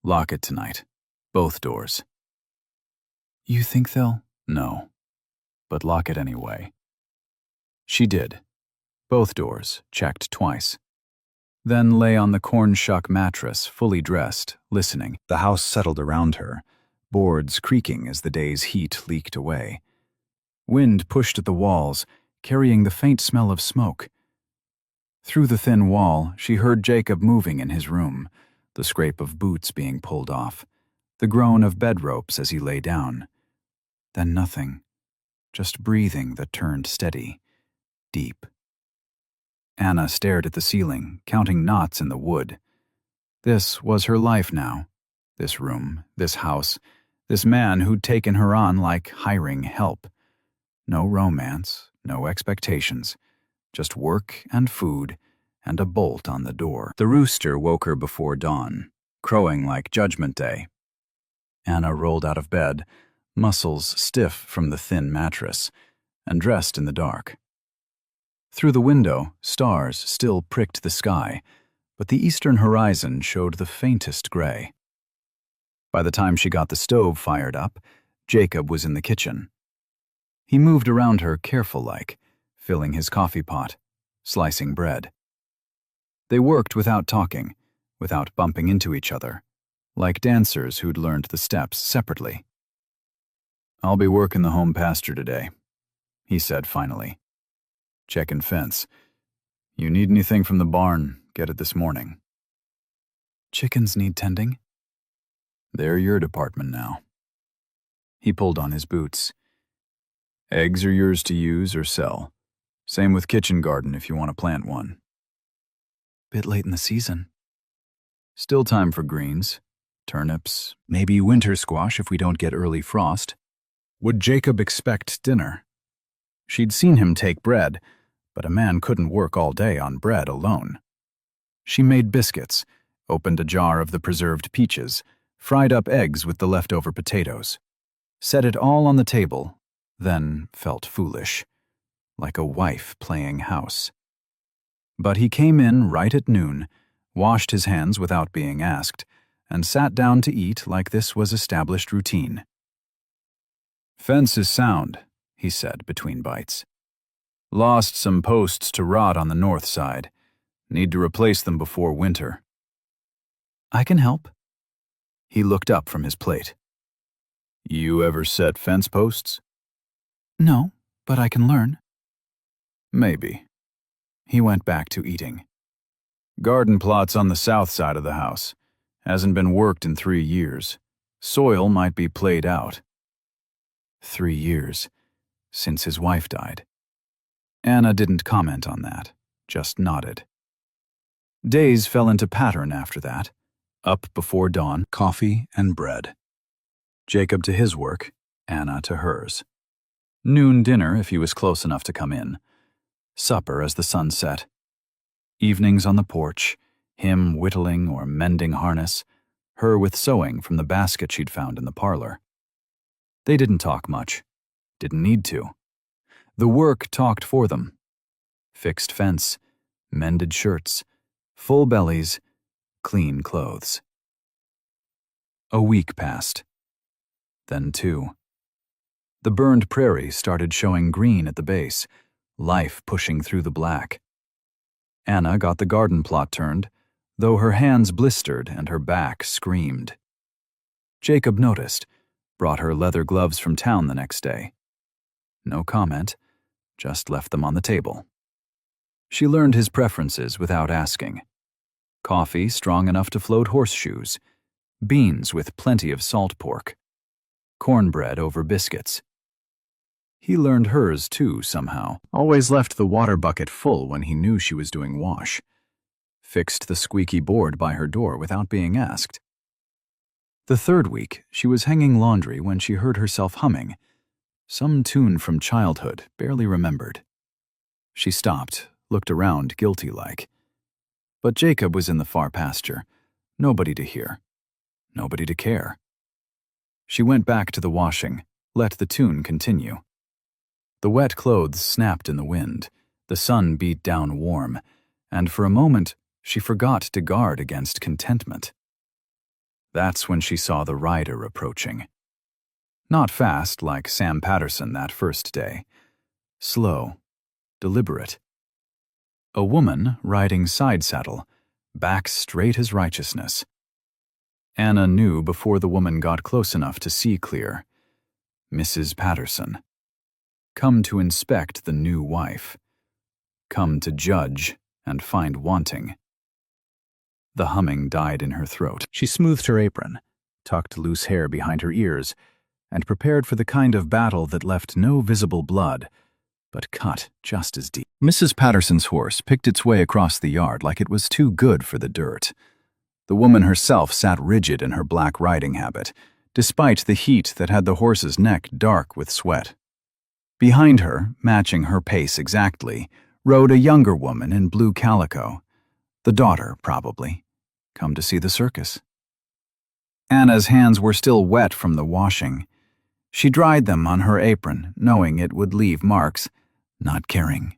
Lock it tonight. Both doors. You think they'll? No. But lock it anyway. She did. Both doors, checked twice. Then lay on the corn shuck mattress, fully dressed, listening. The house settled around her, boards creaking as the day's heat leaked away. Wind pushed at the walls, carrying the faint smell of smoke. Through the thin wall, she heard Jacob moving in his room, the scrape of boots being pulled off, the groan of bed ropes as he lay down. Then nothing, just breathing that turned steady, deep. Anna stared at the ceiling, counting knots in the wood. This was her life now. This room, this house, this man who'd taken her on like hiring help. No romance, no expectations, Just work and food and a bolt on the door. The rooster woke her before dawn, crowing like Judgment Day. Anna rolled out of bed, muscles stiff from the thin mattress, and dressed in the dark. Through the window, stars still pricked the sky, but the eastern horizon showed the faintest gray. By the time she got the stove fired up, Jacob was in the kitchen. He moved around her careful-like, filling his coffee pot, slicing bread. They worked without talking, without bumping into each other, like dancers who'd learned the steps separately. "I'll be working the home pasture today," he said finally. "Checking fence. You need anything from the barn, get it this morning." Chickens need tending. "They're your department now." He pulled on his boots. "Eggs are yours to use or sell. Same with kitchen garden if you want to plant one." Bit late in the season. "Still time for greens. Turnips, maybe winter squash if we don't get early frost." Would Jacob expect dinner? She'd seen him take bread, but a man couldn't work all day on bread alone. She made biscuits, opened a jar of the preserved peaches, fried up eggs with the leftover potatoes, set it all on the table, then felt foolish, like a wife playing house. But he came in right at noon, washed his hands without being asked, and sat down to eat like this was established routine. "Fence is sound," he said between bites. "Lost some posts to rot on the north side. Need to replace them before winter." I can help. He looked up from his plate. "You ever set fence posts?" No, but I can learn. "Maybe." He went back to eating. "Garden plot's on the south side of the house. Hasn't been worked in 3 years. Soil might be played out." 3 years, since his wife died. Anna didn't comment on that, just nodded. Days fell into pattern after that. Up before dawn, coffee and bread. Jacob to his work, Anna to hers. Noon dinner if he was close enough to come in. Supper as the sun set. Evenings on the porch, him whittling or mending harness, her with sewing from the basket she'd found in the parlor. They didn't talk much. Didn't need to. The work talked for them. Fixed fence, mended shirts, full bellies, clean clothes. A week passed. Then 2. The burned prairie started showing green at the base, life pushing through the black. Anna got the garden plot turned, though her hands blistered and her back screamed. Jacob noticed, brought her leather gloves from town the next day. No comment, just left them on the table. She learned his preferences without asking. Coffee strong enough to float horseshoes, beans with plenty of salt pork, cornbread over biscuits. He learned hers too somehow, always left the water bucket full when he knew she was doing wash. Fixed the squeaky board by her door without being asked. The 3rd week, she was hanging laundry when she heard herself humming, some tune from childhood, barely remembered. She stopped, looked around guilty-like. But Jacob was in the far pasture, nobody to hear, nobody to care. She went back to the washing, let the tune continue. The wet clothes snapped in the wind, the sun beat down warm, and for a moment she forgot to guard against contentment. That's when she saw the rider approaching. Not fast like Sam Patterson that first day. Slow, deliberate. A woman riding side saddle, back straight as righteousness. Anna knew before the woman got close enough to see clear. Mrs. Patterson. Come to inspect the new wife. Come to judge and find wanting. The humming died in her throat. She smoothed her apron, tucked loose hair behind her ears, and prepared for the kind of battle that left no visible blood, but cut just as deep. Mrs. Patterson's horse picked its way across the yard like it was too good for the dirt. The woman herself sat rigid in her black riding habit, despite the heat that had the horse's neck dark with sweat. Behind her, matching her pace exactly, rode a younger woman in blue calico. The daughter, probably, come to see the circus. Anna's hands were still wet from the washing. She dried them on her apron, knowing it would leave marks, not caring.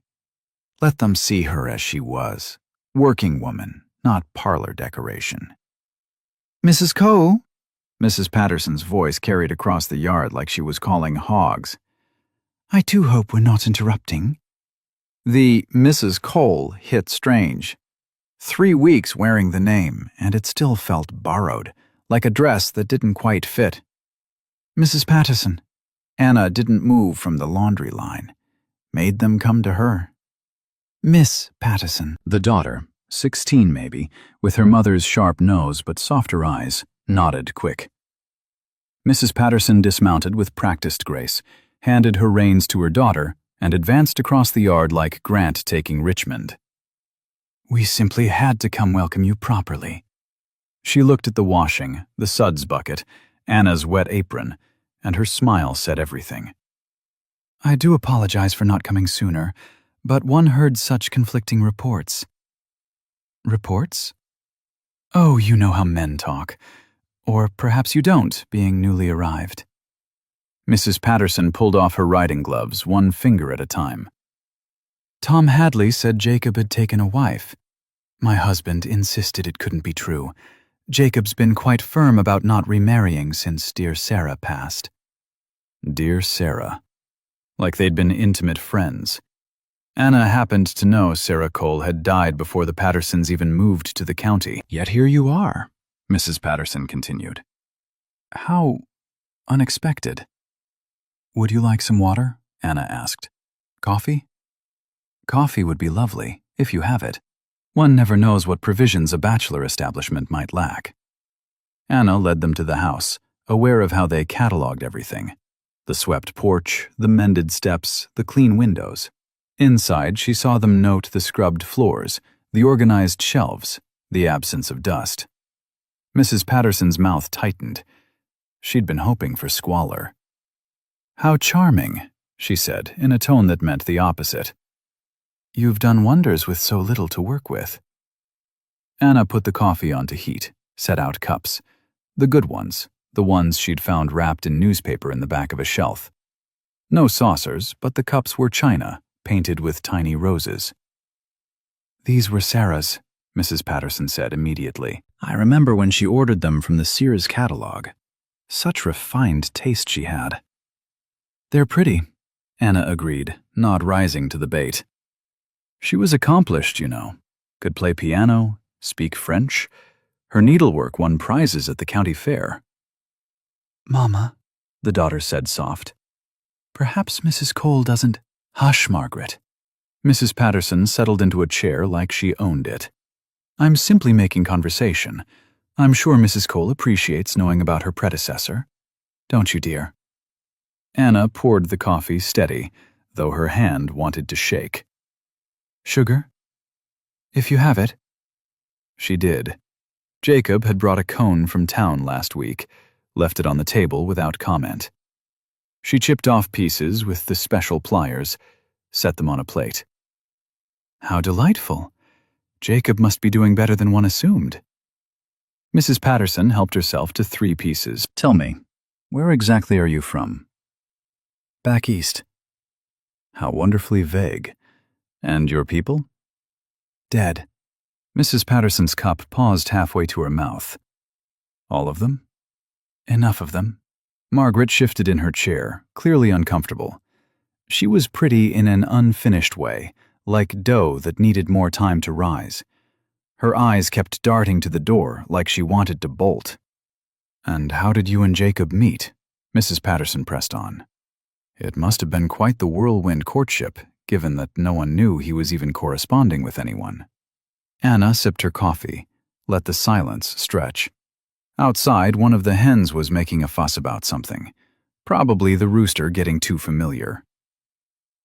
Let them see her as she was, working woman, not parlor decoration. "Mrs. Cole?" Mrs. Patterson's voice carried across the yard like she was calling hogs. "I do hope we're not interrupting." The Mrs. Cole hit strange. 3 weeks wearing the name, and it still felt borrowed, like a dress that didn't quite fit. "Mrs. Patterson." Anna didn't move from the laundry line. Made them come to her. "Miss Patterson." The daughter, 16 maybe, with her mother's sharp nose but softer eyes, nodded quick. Mrs. Patterson dismounted with practiced grace, handed her reins to her daughter, and advanced across the yard like Grant taking Richmond. "We simply had to come welcome you properly." She looked at the washing, the suds bucket, Anna's wet apron, and her smile said everything. "I do apologize for not coming sooner, but one heard such conflicting reports." "Reports?" "Oh, you know how men talk. Or perhaps you don't, being newly arrived." Mrs. Patterson pulled off her riding gloves, one finger at a time. "Tom Hadley said Jacob had taken a wife. My husband insisted it couldn't be true. Jacob's been quite firm about not remarrying since dear Sarah passed." Dear Sarah. Like they'd been intimate friends. Anna happened to know Sarah Cole had died before the Pattersons even moved to the county. "Yet here you are," Mrs. Patterson continued. "How unexpected." "Would you like some water?" Anna asked. "Coffee?" "Coffee would be lovely, if you have it. One never knows what provisions a bachelor establishment might lack." Anna led them to the house, aware of how they catalogued everything. The swept porch, the mended steps, the clean windows. Inside, she saw them note the scrubbed floors, the organized shelves, the absence of dust. Mrs. Patterson's mouth tightened. She'd been hoping for squalor. "How charming," she said, in a tone that meant the opposite. "You've done wonders with so little to work with." Anna put the coffee on to heat, set out cups. The good ones, the ones she'd found wrapped in newspaper in the back of a shelf. No saucers, but the cups were china, painted with tiny roses. "These were Sarah's," Mrs. Patterson said immediately. "I remember when she ordered them from the Sears catalog. Such refined taste she had." "They're pretty," Anna agreed, not rising to the bait. She was accomplished, you know. Could play piano, speak French. Her needlework won prizes at the county fair. "Mama," the daughter said soft. "Perhaps Mrs. Cole doesn't—" "Hush, Margaret." Mrs. Patterson settled into a chair like she owned it. "I'm simply making conversation. I'm sure Mrs. Cole appreciates knowing about her predecessor. Don't you, dear?" Anna poured the coffee steady, though her hand wanted to shake. "Sugar? If you have it." She did. Jacob had brought a cone from town last week, left it on the table without comment. She chipped off pieces with the special pliers, set them on a plate. "How delightful. Jacob must be doing better than one assumed." Mrs. Patterson helped herself to 3 pieces. "Tell me, where exactly are you from?" "Back east." "How wonderfully vague. And your people?" "Dead." Mrs. Patterson's cup paused halfway to her mouth. "All of them?" "Enough of them." Margaret shifted in her chair, clearly uncomfortable. She was pretty in an unfinished way, like dough that needed more time to rise. Her eyes kept darting to the door like she wanted to bolt. "And how did you and Jacob meet?" Mrs. Patterson pressed on. "It must have been quite the whirlwind courtship, given that no one knew he was even corresponding with anyone." Anna sipped her coffee, let the silence stretch. Outside, one of the hens was making a fuss about something, probably the rooster getting too familiar.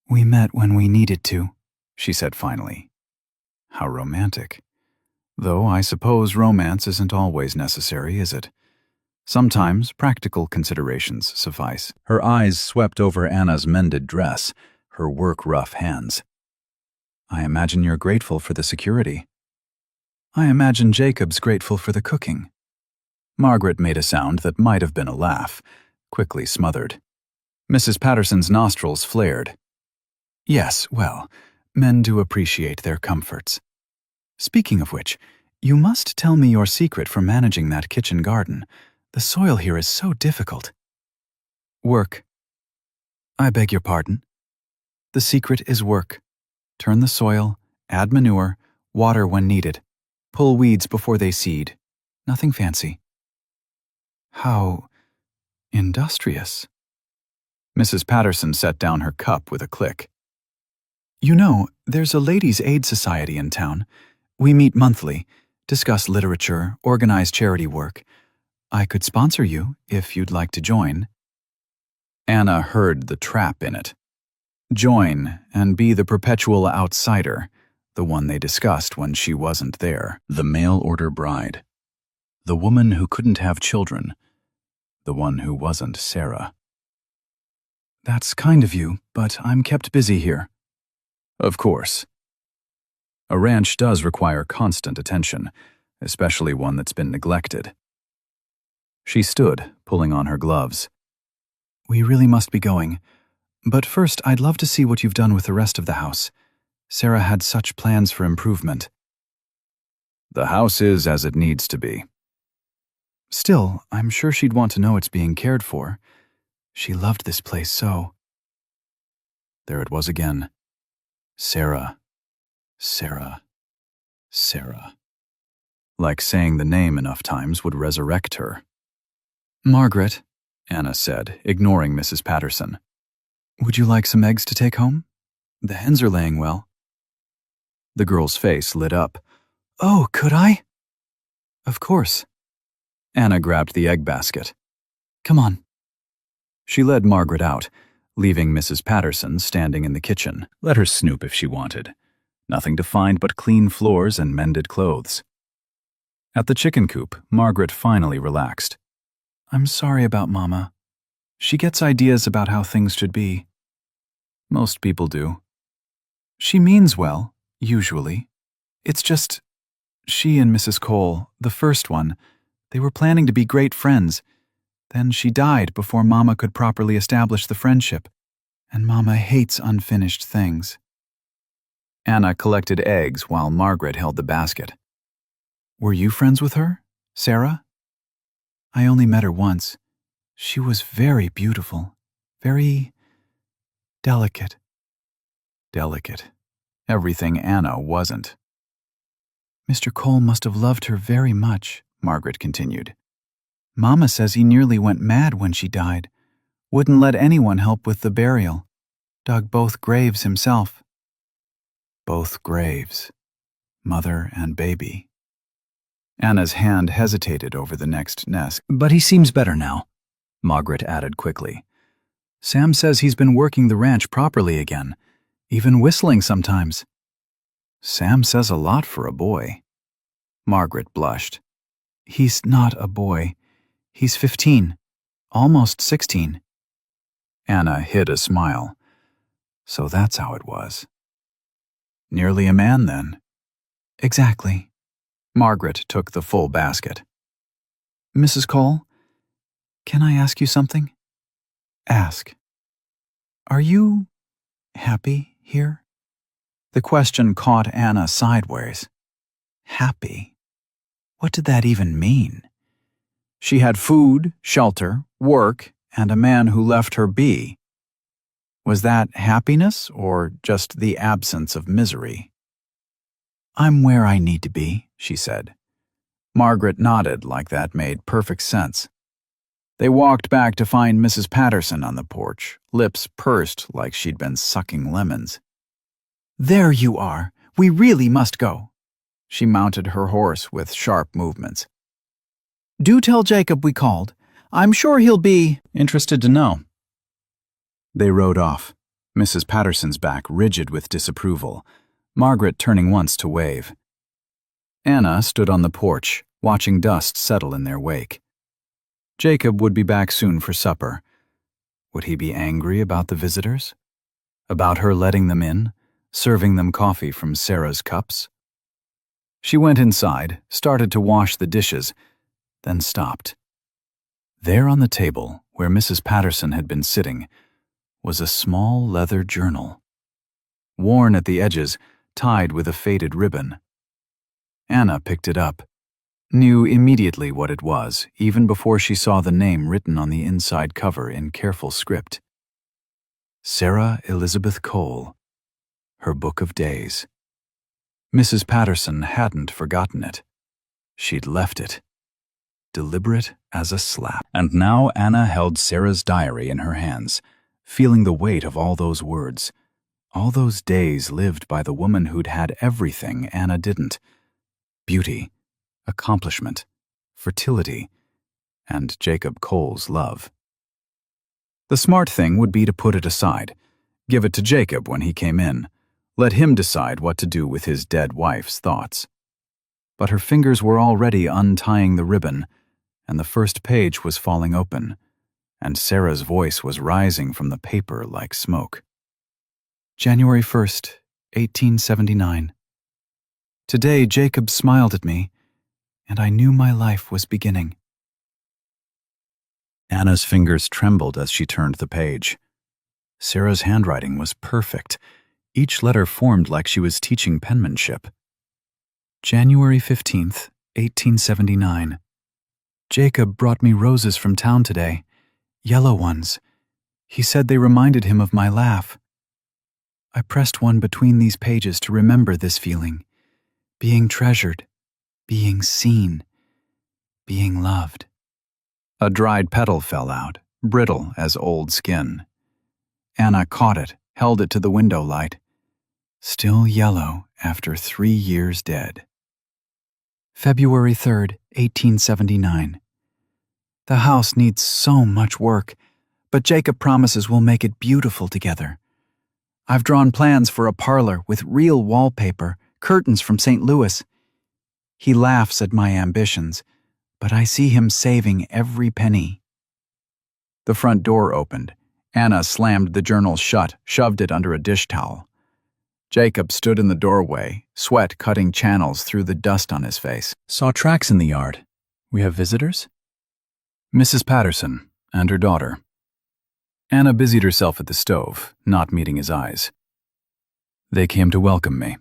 "We met when we needed to," she said finally. How romantic. Though I suppose romance isn't always necessary, is it? Sometimes practical considerations suffice. Her eyes swept over Anna's mended dress, her work-rough hands. I imagine you're grateful for the security. I imagine Jacob's grateful for the cooking. Margaret made a sound that might have been a laugh, quickly smothered. Mrs. Patterson's nostrils flared. Yes, well, men do appreciate their comforts. Speaking of which, you must tell me your secret for managing that kitchen garden. The soil here is so difficult. Work. I beg your pardon? The secret is work. Turn the soil, add manure, water when needed. Pull weeds before they seed. Nothing fancy. How industrious. Mrs. Patterson set down her cup with a click. You know, there's a ladies' aid society in town. We meet monthly, discuss literature, organize charity work. I could sponsor you if you'd like to join. Anna heard the trap in it. Join and be the perpetual outsider, the one they discussed when she wasn't there. The mail-order bride. The woman who couldn't have children. The one who wasn't Sarah. That's kind of you, but I'm kept busy here. Of course. A ranch does require constant attention, especially one that's been neglected. She stood, pulling on her gloves. We really must be going. But first, I'd love to see what you've done with the rest of the house. Sarah had such plans for improvement. The house is as it needs to be. Still, I'm sure she'd want to know it's being cared for. She loved this place so. There it was again. Sarah, Sarah, Sarah. Like saying the name enough times would resurrect her. Margaret, Anna said, ignoring Mrs. Patterson. Would you like some eggs to take home? The hens are laying well. The girl's face lit up. Oh, could I? Of course. Anna grabbed the egg basket. Come on. She led Margaret out, leaving Mrs. Patterson standing in the kitchen. Let her snoop if she wanted. Nothing to find but clean floors and mended clothes. At the chicken coop, Margaret finally relaxed. I'm sorry about Mama. She gets ideas about how things should be. Most people do. She means well, usually. It's just, she and Mrs. Cole, the first one, they were planning to be great friends. Then she died before Mama could properly establish the friendship. And Mama hates unfinished things. Anna collected eggs while Margaret held the basket. Were you friends with her, Sarah? I only met her once. She was very beautiful, very delicate. Delicate. Everything Anna wasn't. Mr. Cole must have loved her very much, Margaret continued. Mama says he nearly went mad when she died. Wouldn't let anyone help with the burial. Dug both graves himself. Both graves. Mother and baby. Anna's hand hesitated over the next nest. But he seems better now, Margaret added quickly. Sam says he's been working the ranch properly again, even whistling sometimes. Sam says a lot for a boy. Margaret blushed. He's not a boy. He's 15, almost 16. Anna hid a smile. So that's how it was. Nearly a man, then. Exactly. Margaret took the full basket. Mrs. Cole, can I ask you something? Ask. Are you happy here? The question caught Anna sideways. Happy? What did that even mean? She had food, shelter, work, and a man who left her be. Was that happiness or just the absence of misery? I'm where I need to be, she said. Margaret nodded like that made perfect sense. They walked back to find Mrs. Patterson on the porch, lips pursed like she'd been sucking lemons. There you are. We really must go. She mounted her horse with sharp movements. Do tell Jacob we called. I'm sure he'll be interested to know. They rode off, Mrs. Patterson's back rigid with disapproval, Margaret turning once to wave. Anna stood on the porch, watching dust settle in their wake. Jacob would be back soon for supper. Would he be angry about the visitors? About her letting them in, serving them coffee from Sarah's cups. She went inside, started to wash the dishes, then stopped. There on the table, where Mrs. Patterson had been sitting, was a small leather journal. Worn at the edges, tied with a faded ribbon. Anna picked it up, knew immediately what it was, even before she saw the name written on the inside cover in careful script. Sarah Elizabeth Cole, her book of days. Mrs. Patterson hadn't forgotten it. She'd left it, deliberate as a slap. And now Anna held Sarah's diary in her hands, feeling the weight of all those words, all those days lived by the woman who'd had everything Anna didn't: beauty, accomplishment, fertility, and Jacob Cole's love. The smart thing would be to put it aside, give it to Jacob when he came in, let him decide what to do with his dead wife's thoughts. But her fingers were already untying the ribbon, and the first page was falling open, and Sarah's voice was rising from the paper like smoke. January 1st, 1879. Today Jacob smiled at me, and I knew my life was beginning. Anna's fingers trembled as she turned the page. Sarah's handwriting was perfect. Each letter formed like she was teaching penmanship. January 15th, 1879. Jacob brought me roses from town today, yellow ones. He said they reminded him of my laugh. I pressed one between these pages to remember this feeling, being treasured, being seen, being loved. A dried petal fell out, brittle as old skin. Anna caught it, held it to the window light. Still yellow after 3 years dead. February 3rd, 1879. The house needs so much work, but Jacob promises we'll make it beautiful together. I've drawn plans for a parlor with real wallpaper, curtains from St. Louis. He laughs at my ambitions, but I see him saving every penny. The front door opened. Anna slammed the journal shut, shoved it under a dish towel. Jacob stood in the doorway, sweat cutting channels through the dust on his face. Saw tracks in the yard. We have visitors? Mrs. Patterson and her daughter. Anna busied herself at the stove, not meeting his eyes. They came to welcome me.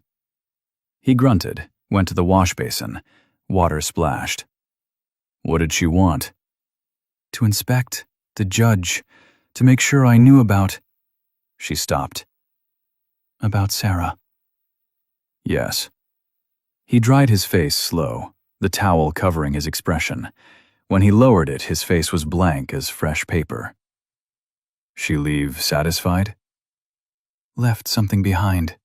He grunted, went to the wash basin. Water splashed. What did she want? To inspect, to judge, to make sure I knew about... She stopped. About Sarah. Yes. He dried his face slow, the towel covering his expression. When he lowered it, his face was blank as fresh paper. She leave satisfied? Left something behind.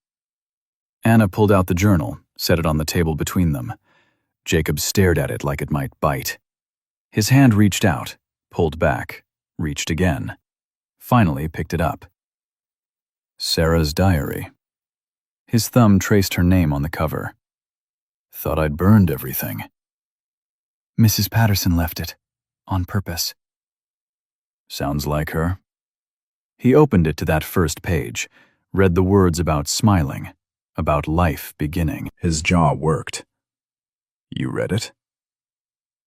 Anna pulled out the journal, set it on the table between them. Jacob stared at it like it might bite. His hand reached out, pulled back, reached again. Finally picked it up. Sarah's diary. His thumb traced her name on the cover. Thought I'd burned everything. Mrs. Patterson left it, on purpose. Sounds like her. He opened it to that first page, read the words about smiling, about life beginning. His jaw worked. You read it?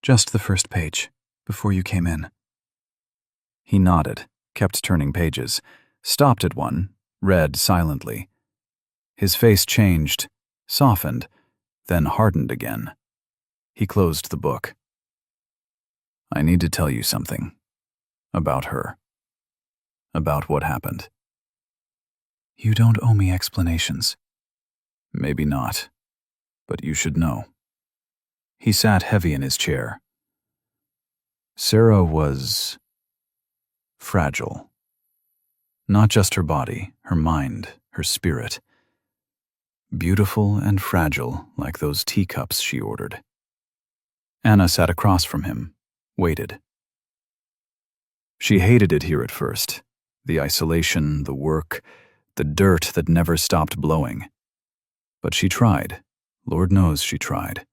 Just the first page, before you came in. He nodded, kept turning pages, stopped at one, read silently. His face changed, softened, then hardened again. He closed the book. I need to tell you something. About her. About what happened. You don't owe me explanations. Maybe not, but you should know. He sat heavy in his chair. Sarah was... fragile. Not just her body, her mind, her spirit. Beautiful and fragile like those teacups she ordered. Anna sat across from him, waited. She hated it here at first. The isolation, the work, the dirt that never stopped blowing. But she tried. Lord knows she tried.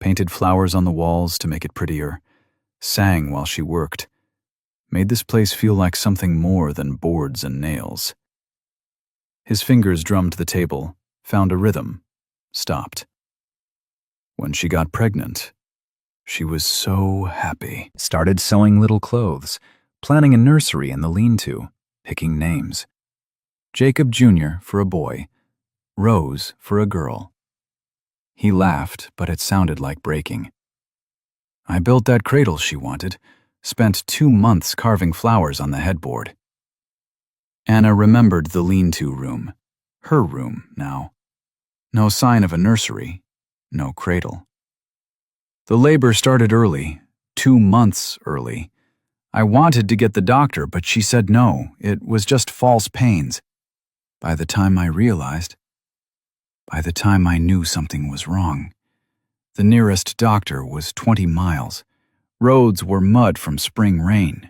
Painted flowers on the walls to make it prettier. Sang while she worked. Made this place feel like something more than boards and nails. His fingers drummed the table, found a rhythm, stopped. When she got pregnant, she was so happy. Started sewing little clothes, planning a nursery in the lean-to, picking names. Jacob Jr. for a boy, Rose for a girl. He laughed, but it sounded like breaking. I built that cradle she wanted, spent 2 months carving flowers on the headboard. Anna remembered the lean-to room, her room now. No sign of a nursery, no cradle. The labor started early, 2 months early. I wanted to get the doctor, but she said no, it was just false pains. By the time I knew something was wrong, the nearest doctor was 20 miles. Roads were mud from spring rain.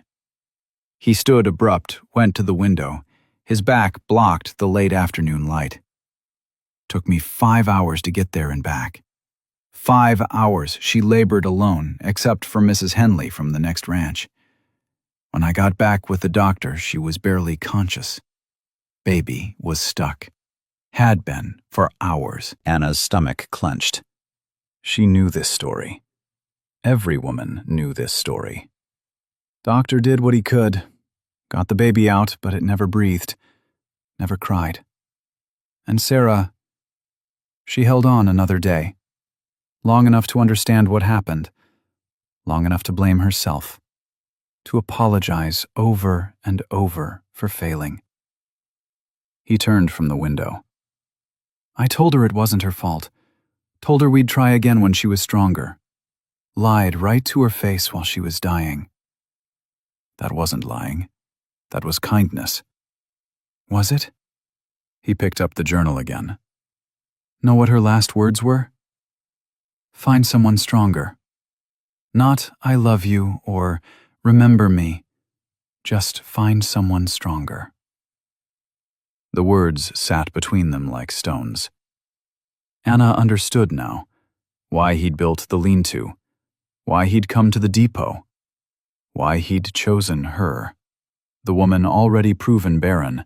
He stood abrupt, went to the window. His back blocked the late afternoon light. Took me 5 hours to get there and back. 5 hours she labored alone, except for Mrs. Henley from the next ranch. When I got back with the doctor, she was barely conscious. Baby was stuck. Had been for hours. Anna's stomach clenched. She knew this story. Every woman knew this story. Doctor did what he could. Got the baby out, but it never breathed. Never cried. And Sarah, she held on another day. Long enough to understand what happened. Long enough to blame herself. To apologize over and over for failing. He turned from the window. I told her it wasn't her fault. Told her we'd try again when she was stronger. Lied right to her face while she was dying. That wasn't lying. That was kindness. Was it? He picked up the journal again. Know what her last words were? Find someone stronger. Not I love you or remember me. Just find someone stronger. The words sat between them like stones. Anna understood now why he'd built the lean-to, why he'd come to the depot, why he'd chosen her, the woman already proven barren,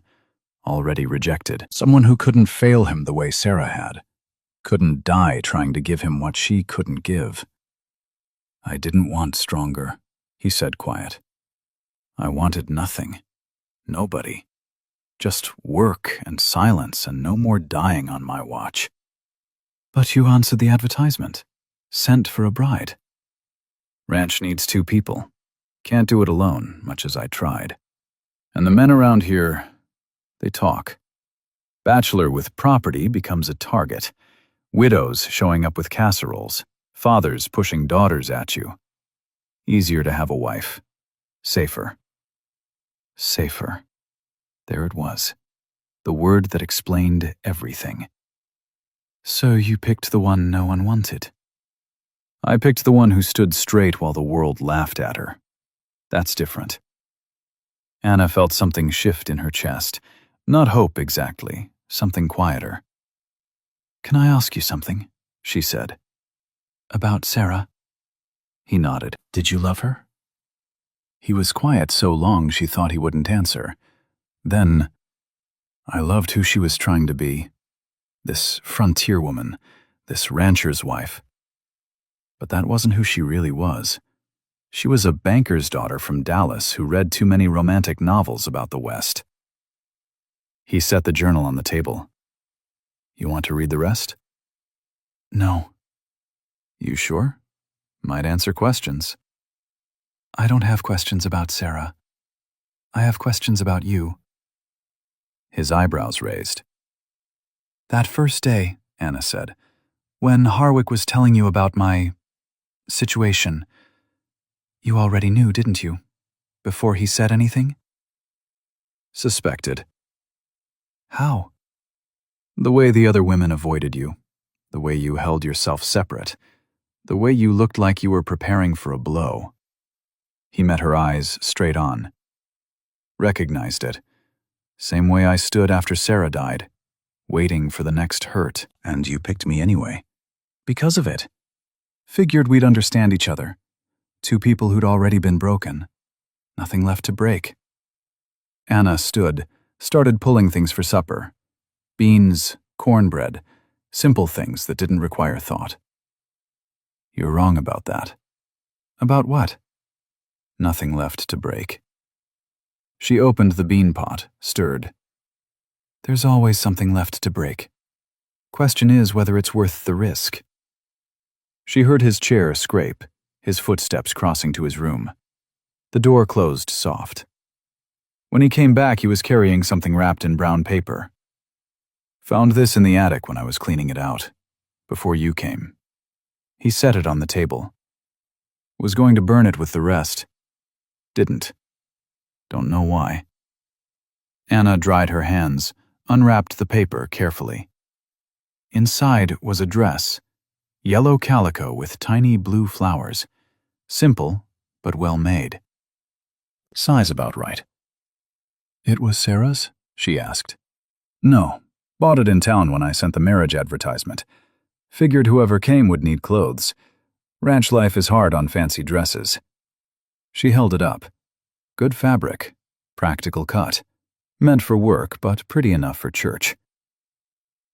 already rejected. Someone who couldn't fail him the way Sarah had, couldn't die trying to give him what she couldn't give. I didn't want stronger, he said quiet. I wanted nothing, nobody. Just work and silence and no more dying on my watch. But you answered the advertisement. Sent for a bride. Ranch needs 2 people. Can't do it alone, much as I tried. And the men around here, they talk. Bachelor with property becomes a target. Widows showing up with casseroles. Fathers pushing daughters at you. Easier to have a wife. Safer. Safer. There it was. The word that explained everything. So you picked the one no one wanted. I picked the one who stood straight while the world laughed at her. That's different. Anna felt something shift in her chest. Not hope exactly, something quieter. Can I ask you something? She said. About Sarah? He nodded. Did you love her? He was quiet so long she thought he wouldn't answer. Then, I loved who she was trying to be. This frontier woman, this rancher's wife. But that wasn't who she really was. She was a banker's daughter from Dallas who read too many romantic novels about the West. He set the journal on the table. You want to read the rest? No. You sure? Might answer questions. I don't have questions about Sarah. I have questions about you. His eyebrows raised. That first day, Anna said, when Harwick was telling you about my situation, you already knew, didn't you? Before he said anything? Suspected. How? The way the other women avoided you, the way you held yourself separate, the way you looked like you were preparing for a blow. He met her eyes straight on. Recognized it. Same way I stood after Sarah died, waiting for the next hurt. And you picked me anyway. Because of it. Figured we'd understand each other. 2 people who'd already been broken. Nothing left to break. Anna stood, started pulling things for supper. Beans, cornbread, simple things that didn't require thought. You're wrong about that. About what? Nothing left to break. She opened the bean pot, stirred. There's always something left to break. Question is whether it's worth the risk. She heard his chair scrape, his footsteps crossing to his room. The door closed soft. When he came back, he was carrying something wrapped in brown paper. Found this in the attic when I was cleaning it out, before you came. He set it on the table. Was going to burn it with the rest. Didn't. Don't know why. Anna dried her hands, unwrapped the paper carefully. Inside was a dress, yellow calico with tiny blue flowers. Simple, but well made. Size about right. It was Sarah's? She asked. No, bought it in town when I sent the marriage advertisement. Figured whoever came would need clothes. Ranch life is hard on fancy dresses. She held it up. Good fabric, practical cut. Meant for work, but pretty enough for church.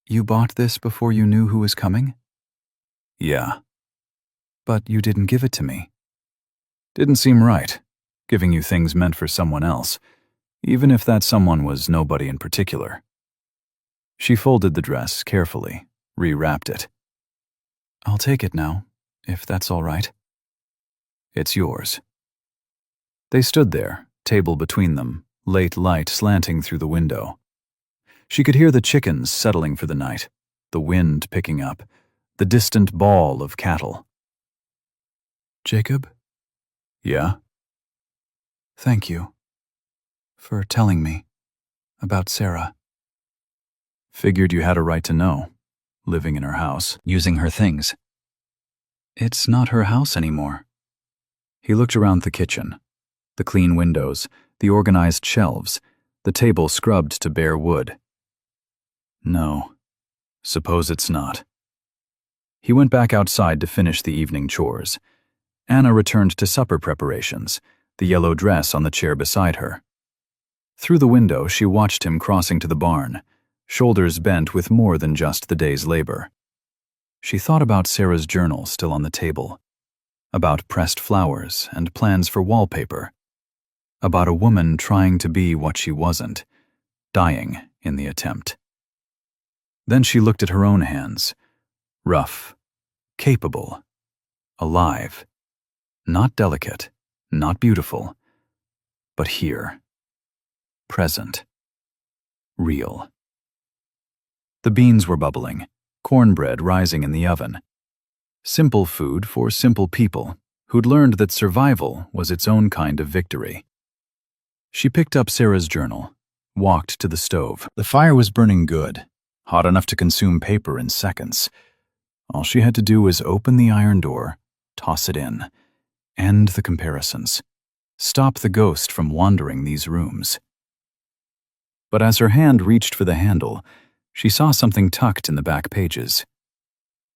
You bought this before you knew who was coming? Yeah. But you didn't give it to me. Didn't seem right, giving you things meant for someone else, even if that someone was nobody in particular. She folded the dress carefully, rewrapped it. I'll take it now, if that's all right. It's yours. They stood there, table between them, late light slanting through the window. She could hear the chickens settling for the night, the wind picking up, the distant bawl of cattle. Jacob? Yeah? Thank you for telling me about Sarah. Figured you had a right to know, living in her house, using her things. It's not her house anymore. He looked around the kitchen, the clean windows, the organized shelves, the table scrubbed to bare wood. No, suppose it's not. He went back outside to finish the evening chores. Anna returned to supper preparations, the yellow dress on the chair beside her. Through the window, she watched him crossing to the barn, shoulders bent with more than just the day's labor. She thought about Sarah's journal still on the table, about pressed flowers and plans for wallpaper, about a woman trying to be what she wasn't, dying in the attempt. Then she looked at her own hands, rough, capable, alive, not delicate, not beautiful, but here, present, real. The beans were bubbling, cornbread rising in the oven. Simple food for simple people who'd learned that survival was its own kind of victory. She picked up Sarah's journal, walked to the stove. The fire was burning good, hot enough to consume paper in seconds. All she had to do was open the iron door, toss it in, end the comparisons, stop the ghost from wandering these rooms. But as her hand reached for the handle, she saw something tucked in the back pages.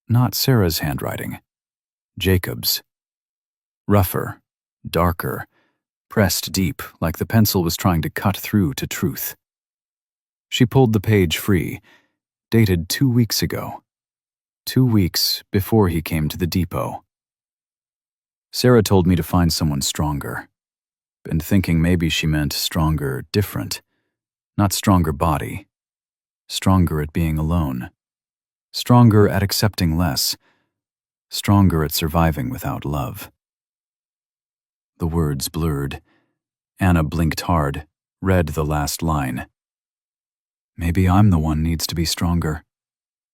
Not Sarah's handwriting, Jacob's. Rougher, darker, pressed deep like the pencil was trying to cut through to truth. She pulled the page free, dated 2 weeks ago. 2 weeks before he came to the depot. Sarah told me to find someone stronger. Been thinking maybe she meant stronger, different. Not stronger body. Stronger at being alone. Stronger at accepting less. Stronger at surviving without love. The words blurred. Anna blinked hard, read the last line. Maybe I'm the one needs to be stronger.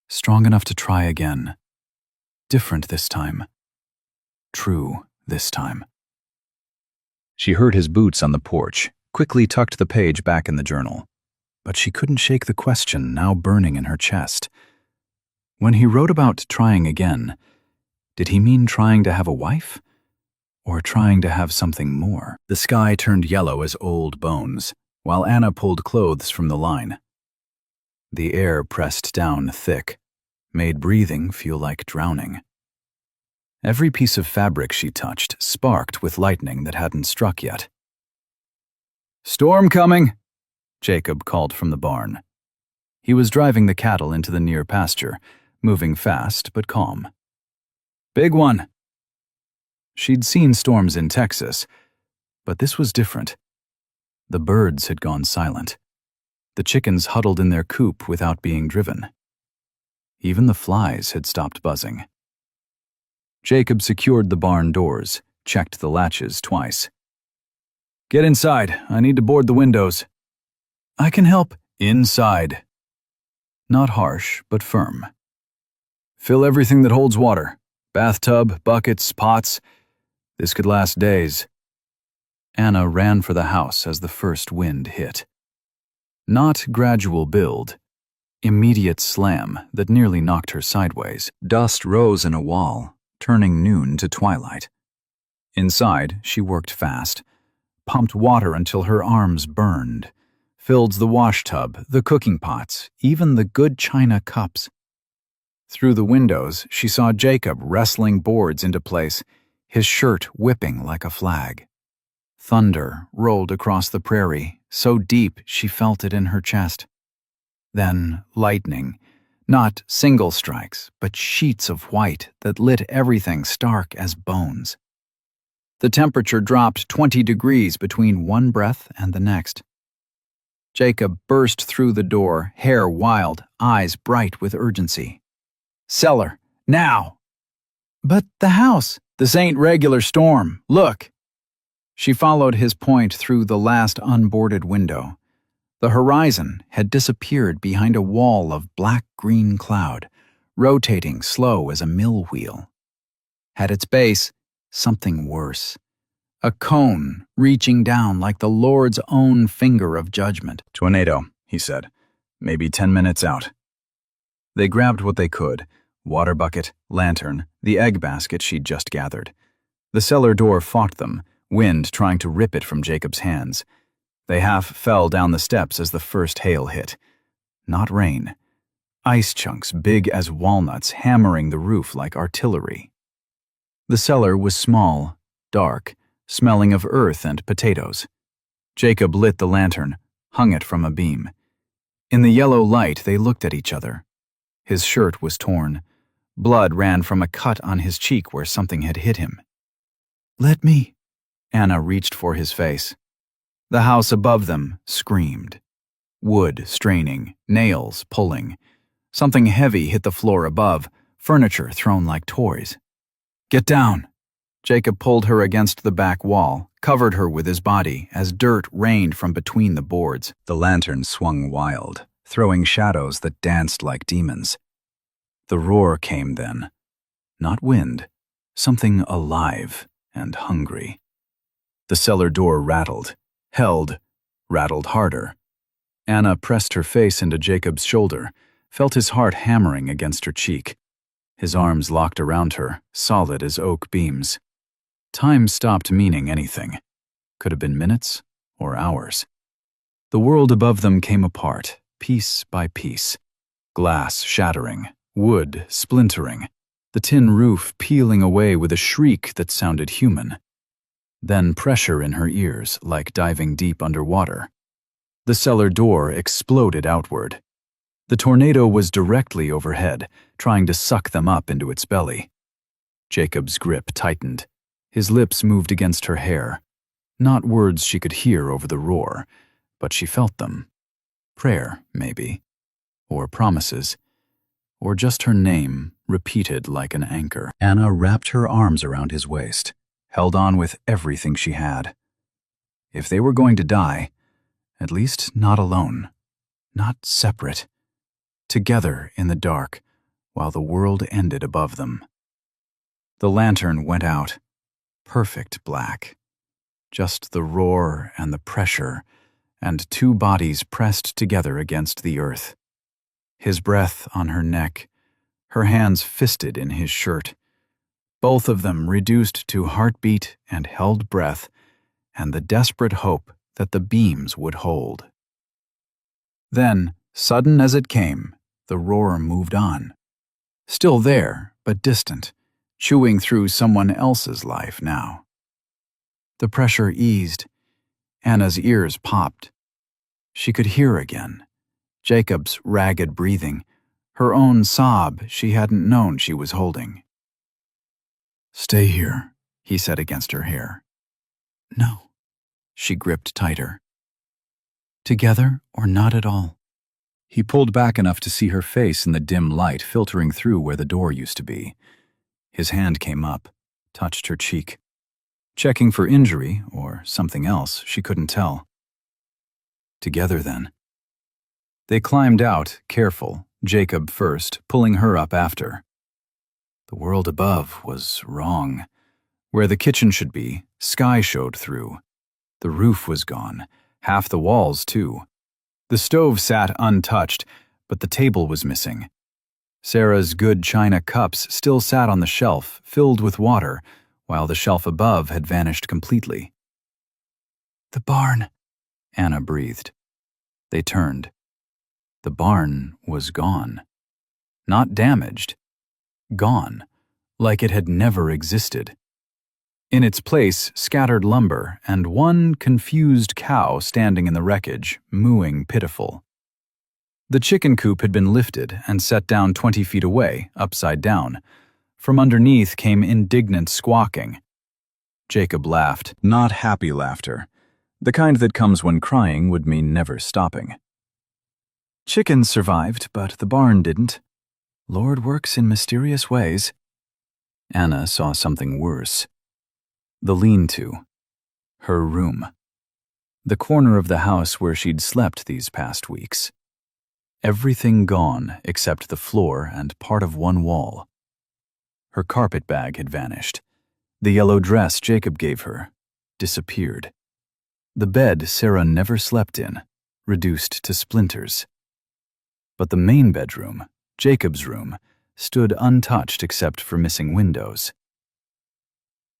Strong enough to try again. Different this time. True this time. She heard his boots on the porch, quickly tucked the page back in the journal. But she couldn't shake the question now burning in her chest. When he wrote about trying again, did he mean trying to have a wife? Or trying to have something more? The sky turned yellow as old bones, while Anna pulled clothes from the line. The air pressed down thick, made breathing feel like drowning. Every piece of fabric she touched sparked with lightning that hadn't struck yet. "Storm coming," Jacob called from the barn. He was driving the cattle into the near pasture, moving fast but calm. "Big one." She'd seen storms in Texas, but this was different. The birds had gone silent. The chickens huddled in their coop without being driven. Even the flies had stopped buzzing. Jacob secured the barn doors, checked the latches twice. "Get inside. I need to board the windows." "I can help." "Inside." Not harsh, but firm. "Fill everything that holds water. Bathtub, buckets, pots. This could last days." Anna ran for the house as the first wind hit. Not gradual build, immediate slam that nearly knocked her sideways. Dust rose in a wall, turning noon to twilight. Inside, she worked fast, pumped water until her arms burned, filled the washtub, the cooking pots, even the good china cups. Through the windows, she saw Jacob wrestling boards into place, his shirt whipping like a flag. Thunder rolled across the prairie, so deep she felt it in her chest. Then lightning, not single strikes, but sheets of white that lit everything stark as bones. The temperature dropped 20 degrees between one breath and the next. Jacob burst through the door, hair wild, eyes bright with urgency. "Cellar, now!" "But the house." "This ain't regular storm. Look." She followed his point through the last unboarded window. The horizon had disappeared behind a wall of black-green cloud, rotating slow as a mill wheel. At its base, something worse. A cone reaching down like the Lord's own finger of judgment. "Tornado," he said. "Maybe 10 minutes out." They grabbed what they could: water bucket, lantern, the egg basket she'd just gathered. The cellar door fought them, wind trying to rip it from Jacob's hands. They half fell down the steps as the first hail hit. Not rain. Ice chunks big as walnuts hammering the roof like artillery. The cellar was small, dark, smelling of earth and potatoes. Jacob lit the lantern, hung it from a beam. In the yellow light, they looked at each other. His shirt was torn. Blood ran from a cut on his cheek where something had hit him. "Let me." Anna reached for his face. The house above them screamed. Wood straining, nails pulling. Something heavy hit the floor above, furniture thrown like toys. "Get down." Jacob pulled her against the back wall, covered her with his body as dirt rained from between the boards. The lantern swung wild, throwing shadows that danced like demons. The roar came then. Not wind, something alive and hungry. The cellar door rattled, held, rattled harder. Anna pressed her face into Jacob's shoulder, felt his heart hammering against her cheek. His arms locked around her, solid as oak beams. Time stopped meaning anything. Could have been minutes or hours. The world above them came apart, piece by piece. Glass shattering, wood splintering, the tin roof peeling away with a shriek that sounded human. Then pressure in her ears, like diving deep underwater. The cellar door exploded outward. The tornado was directly overhead, trying to suck them up into its belly. Jacob's grip tightened. His lips moved against her hair. Not words she could hear over the roar, but she felt them. Prayer, maybe. Or promises. Or just her name, repeated like an anchor. Anna wrapped her arms around his waist, held on with everything she had. If they were going to die, at least not alone, not separate. Together in the dark, while the world ended above them. The lantern went out, perfect black. Just the roar and the pressure, and two bodies pressed together against the earth. His breath on her neck, her hands fisted in his shirt. Both of them reduced to heartbeat and held breath, and the desperate hope that the beams would hold. Then, sudden as it came, the roar moved on. Still there, but distant, chewing through someone else's life now. The pressure eased. Anna's ears popped. She could hear again, Jacob's ragged breathing, her own sob she hadn't known she was holding. "Stay here," he said against her hair. "No." She gripped tighter. "Together or not at all." He pulled back enough to see her face in the dim light filtering through where the door used to be. His hand came up, touched her cheek. Checking for injury or something else, she couldn't tell. Together then. They climbed out, careful, Jacob first, pulling her up after. The world above was wrong. Where the kitchen should be, sky showed through. The roof was gone, half the walls too. The stove sat untouched, but the table was missing. Sarah's good china cups still sat on the shelf, filled with water, while the shelf above had vanished completely. "The barn," Anna breathed. They turned. The barn was gone. Not damaged. Gone, like it had never existed. In its place, scattered lumber and one confused cow standing in the wreckage, mooing pitiful. The chicken coop had been lifted and set down 20 feet away, upside down. From underneath came indignant squawking. Jacob laughed, not happy laughter, the kind that comes when crying would mean never stopping. Chickens survived, but the barn didn't. Lord works in mysterious ways. Anna saw something worse. The lean-to. Her room. The corner of the house where she'd slept these past weeks. Everything gone except the floor and part of one wall. Her carpet bag had vanished. The yellow dress Jacob gave her disappeared. The bed Sarah never slept in, reduced to splinters. But the main bedroom, Jacob's room, stood untouched except for missing windows.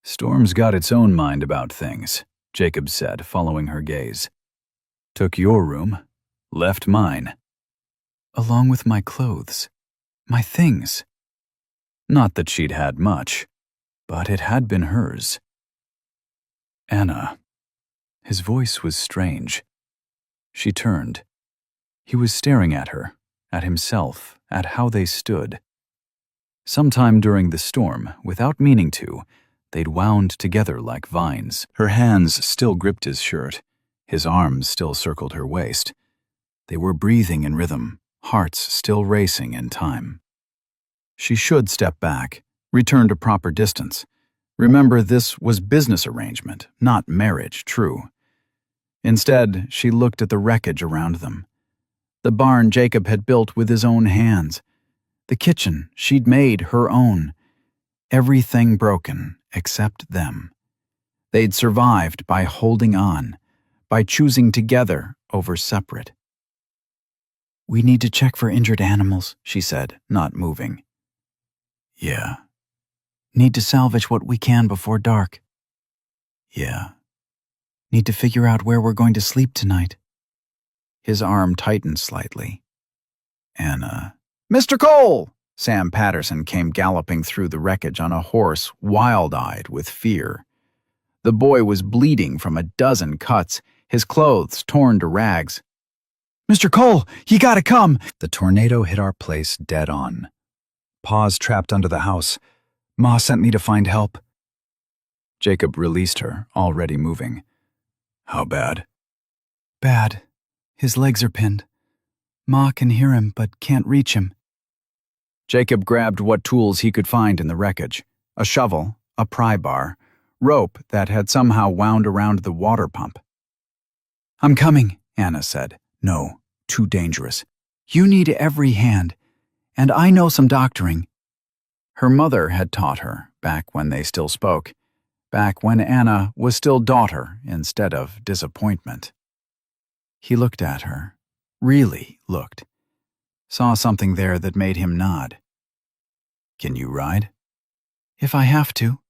"Storm's got its own mind about things," Jacob said, following her gaze. "Took your room, left mine." "Along with my clothes. My things." Not that she'd had much, but it had been hers. "Anna." His voice was strange. She turned. He was staring at her, at himself, at how they stood. Sometime during the storm, without meaning to, they'd wound together like vines. Her hands still gripped his shirt. His arms still circled her waist. They were breathing in rhythm, hearts still racing in time. She should step back, return to proper distance. Remember, this was business arrangement, not marriage, true. Instead, she looked at the wreckage around them. The barn Jacob had built with his own hands. The kitchen she'd made her own. Everything broken except them. They'd survived by holding on, by choosing together over separate. "We need to check for injured animals," she said, not moving. "Yeah." "Need to salvage what we can before dark." "Yeah." "Need to figure out where we're going to sleep tonight." His arm tightened slightly. "Anna." "Mr. Cole!" Sam Patterson came galloping through the wreckage on a horse, wild-eyed with fear. The boy was bleeding from a dozen cuts, his clothes torn to rags. "Mr. Cole, you gotta come!" The tornado hit our place dead on. Pa's trapped under the house. Ma sent me to find help. Jacob released her, already moving. "How bad?" "Bad. His legs are pinned. Ma can hear him, but can't reach him." Jacob grabbed what tools he could find in the wreckage. A shovel, a pry bar, rope that had somehow wound around the water pump. "I'm coming," Anna said. "No, too dangerous. You need every hand, and I know some doctoring." Her mother had taught her, back when they still spoke, back when Anna was still daughter instead of disappointment. He looked at her, really looked, saw something there that made him nod. "Can you ride?" "If I have to."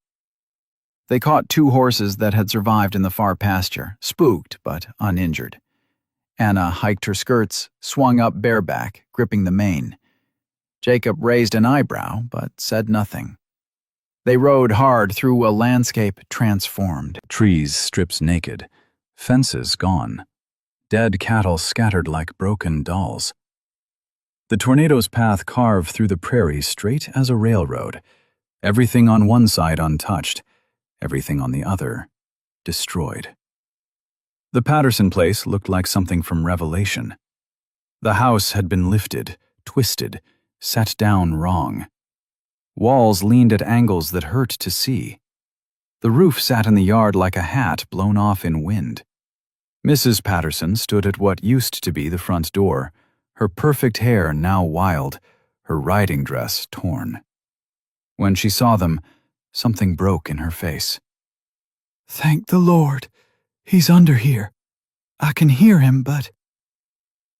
They caught 2 horses that had survived in the far pasture, spooked but uninjured. Anna hiked her skirts, swung up bareback, gripping the mane. Jacob raised an eyebrow, but said nothing. They rode hard through a landscape transformed. Trees stripped naked, fences gone, dead cattle scattered like broken dolls. The tornado's path carved through the prairie straight as a railroad, everything on one side untouched, everything on the other destroyed. The Patterson place looked like something from Revelation. The house had been lifted, twisted, set down wrong. Walls leaned at angles that hurt to see. The roof sat in the yard like a hat blown off in wind. Mrs. Patterson stood at what used to be the front door, her perfect hair now wild, her riding dress torn. When she saw them, something broke in her face. "Thank the Lord. He's under here. I can hear him, but—"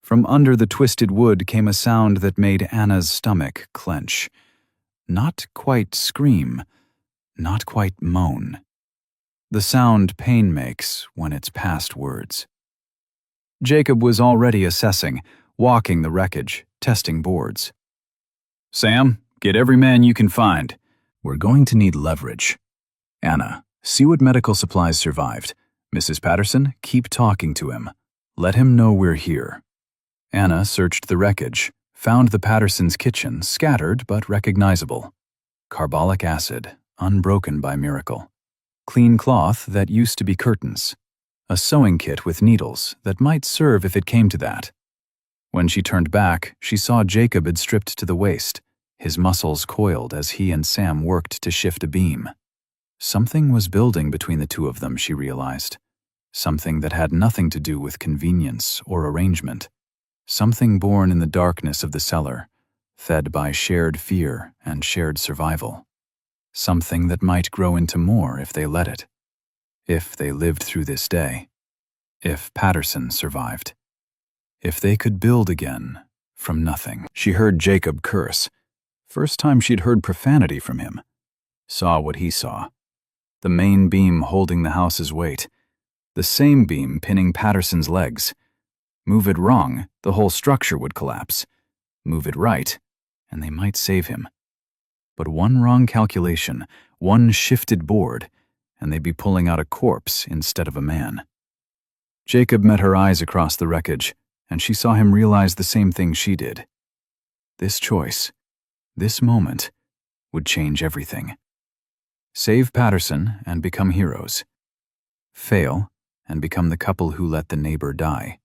From under the twisted wood came a sound that made Anna's stomach clench. Not quite scream, not quite moan. The sound pain makes when it's past words. Jacob was already assessing, walking the wreckage, testing boards. "Sam, get every man you can find. We're going to need leverage. Anna, see what medical supplies survived. Mrs. Patterson, keep talking to him. Let him know we're here." Anna searched the wreckage, found the Pattersons' kitchen, scattered but recognizable. Carbolic acid, unbroken by miracle. Clean cloth that used to be curtains. A sewing kit with needles that might serve if it came to that. When she turned back, she saw Jacob had stripped to the waist, his muscles coiled as he and Sam worked to shift a beam. Something was building between the two of them, she realized. Something that had nothing to do with convenience or arrangement. Something born in the darkness of the cellar, fed by shared fear and shared survival. Something that might grow into more if they let it. If they lived through this day. If Patterson survived. If they could build again from nothing. She heard Jacob curse. First time she'd heard profanity from him. Saw what he saw. The main beam holding the house's weight. The same beam pinning Patterson's legs. Move it wrong, the whole structure would collapse. Move it right, and they might save him. But one wrong calculation, one shifted board, and they'd be pulling out a corpse instead of a man. Jacob met her eyes across the wreckage, and she saw him realize the same thing she did. This choice, this moment, would change everything. Save Patterson and become heroes. Fail and become the couple who let the neighbor die.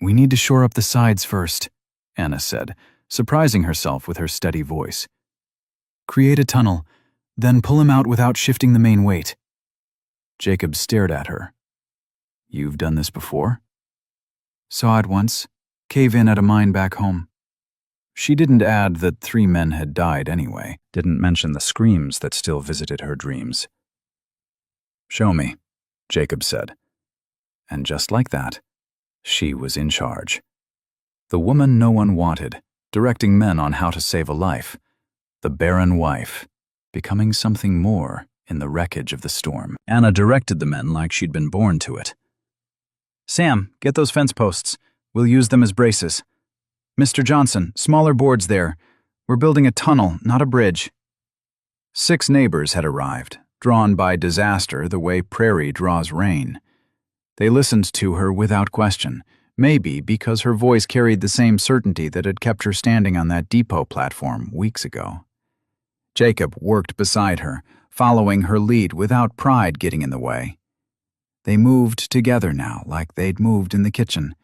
"We need to shore up the sides first," Anna said, surprising herself with her steady voice. "Create a tunnel, then pull him out without shifting the main weight." Jacob stared at her. "You've done this before?" "Saw it once. Cave in at a mine back home." She didn't add that 3 men had died anyway, didn't mention the screams that still visited her dreams. "Show me," Jacob said. And just like that, she was in charge. The woman no one wanted, directing men on how to save a life. The barren wife, becoming something more in the wreckage of the storm. Anna directed the men like she'd been born to it. "Sam, get those fence posts. We'll use them as braces. Mr. Johnson, smaller boards there. We're building a tunnel, not a bridge." 6 neighbors had arrived, drawn by disaster the way prairie draws rain. They listened to her without question, maybe because her voice carried the same certainty that had kept her standing on that depot platform weeks ago. Jacob worked beside her, following her lead without pride getting in the way. They moved together now like they'd moved in the kitchen,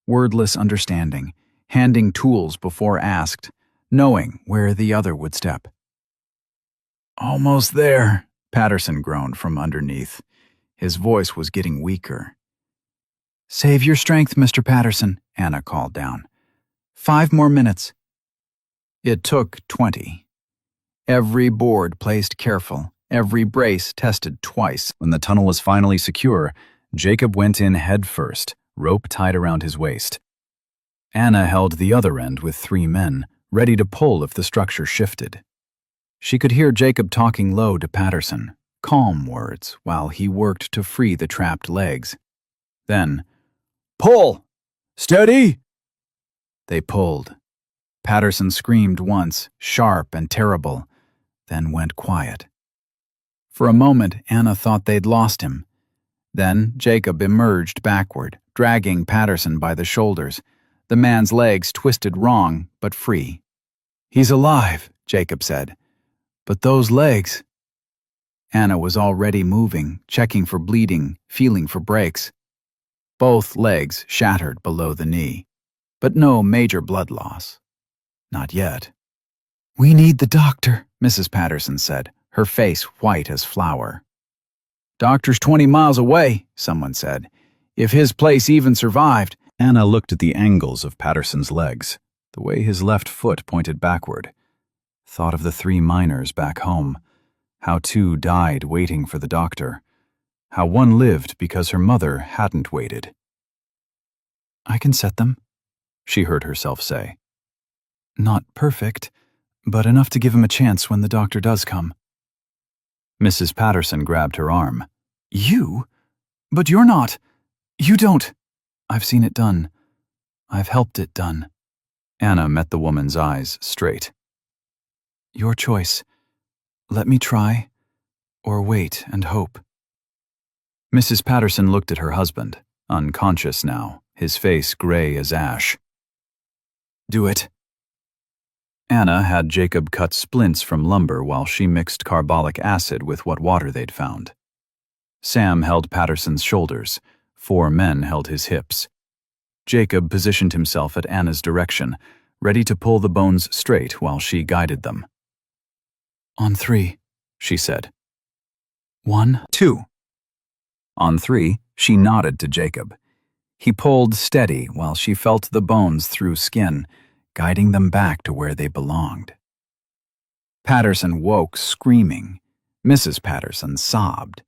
wordless understanding, handing tools before asked, knowing where the other would step. "Almost there," Patterson groaned from underneath. His voice was getting weaker. "Save your strength, Mr. Patterson," Anna called down. 5 more minutes. It took 20. Every board placed careful, every brace tested twice. When the tunnel was finally secure, Jacob went in head first, rope tied around his waist. Anna held the other end with 3 men, ready to pull if the structure shifted. She could hear Jacob talking low to Patterson, calm words, while he worked to free the trapped legs. Then, "Pull! Steady!" They pulled. Patterson screamed once, sharp and terrible, then went quiet. For a moment, Anna thought they'd lost him. Then Jacob emerged backward, dragging Patterson by the shoulders, the man's legs twisted wrong but free. "He's alive," Jacob said. "But those legs—" Anna was already moving, checking for bleeding, feeling for breaks. Both legs shattered below the knee, but no major blood loss. Not yet. "We need the doctor," Mrs. Patterson said, her face white as flour. "Doctor's 20 miles away," someone said. "If his place even survived." Anna looked at the angles of Patterson's legs, the way his left foot pointed backward. Thought of the 3 miners back home, how 2 died waiting for the doctor, how 1 lived because her mother hadn't waited. "I can set them," she heard herself say. "Not perfect, but enough to give him a chance when the doctor does come." Mrs. Patterson grabbed her arm. "You? But you're not. You don't." "I've seen it done. I've helped it done." Anna met the woman's eyes straight. "Your choice. Let me try, or wait and hope." Mrs. Patterson looked at her husband, unconscious now, his face gray as ash. "Do it." Anna had Jacob cut splints from lumber while she mixed carbolic acid with what water they'd found. Sam held Patterson's shoulders. 4 men held his hips. Jacob positioned himself at Anna's direction, ready to pull the bones straight while she guided them. "On 3, she said. 1, 2. On 3, she nodded to Jacob. He pulled steady while she felt the bones through skin, guiding them back to where they belonged. Patterson woke screaming. Mrs. Patterson sobbed.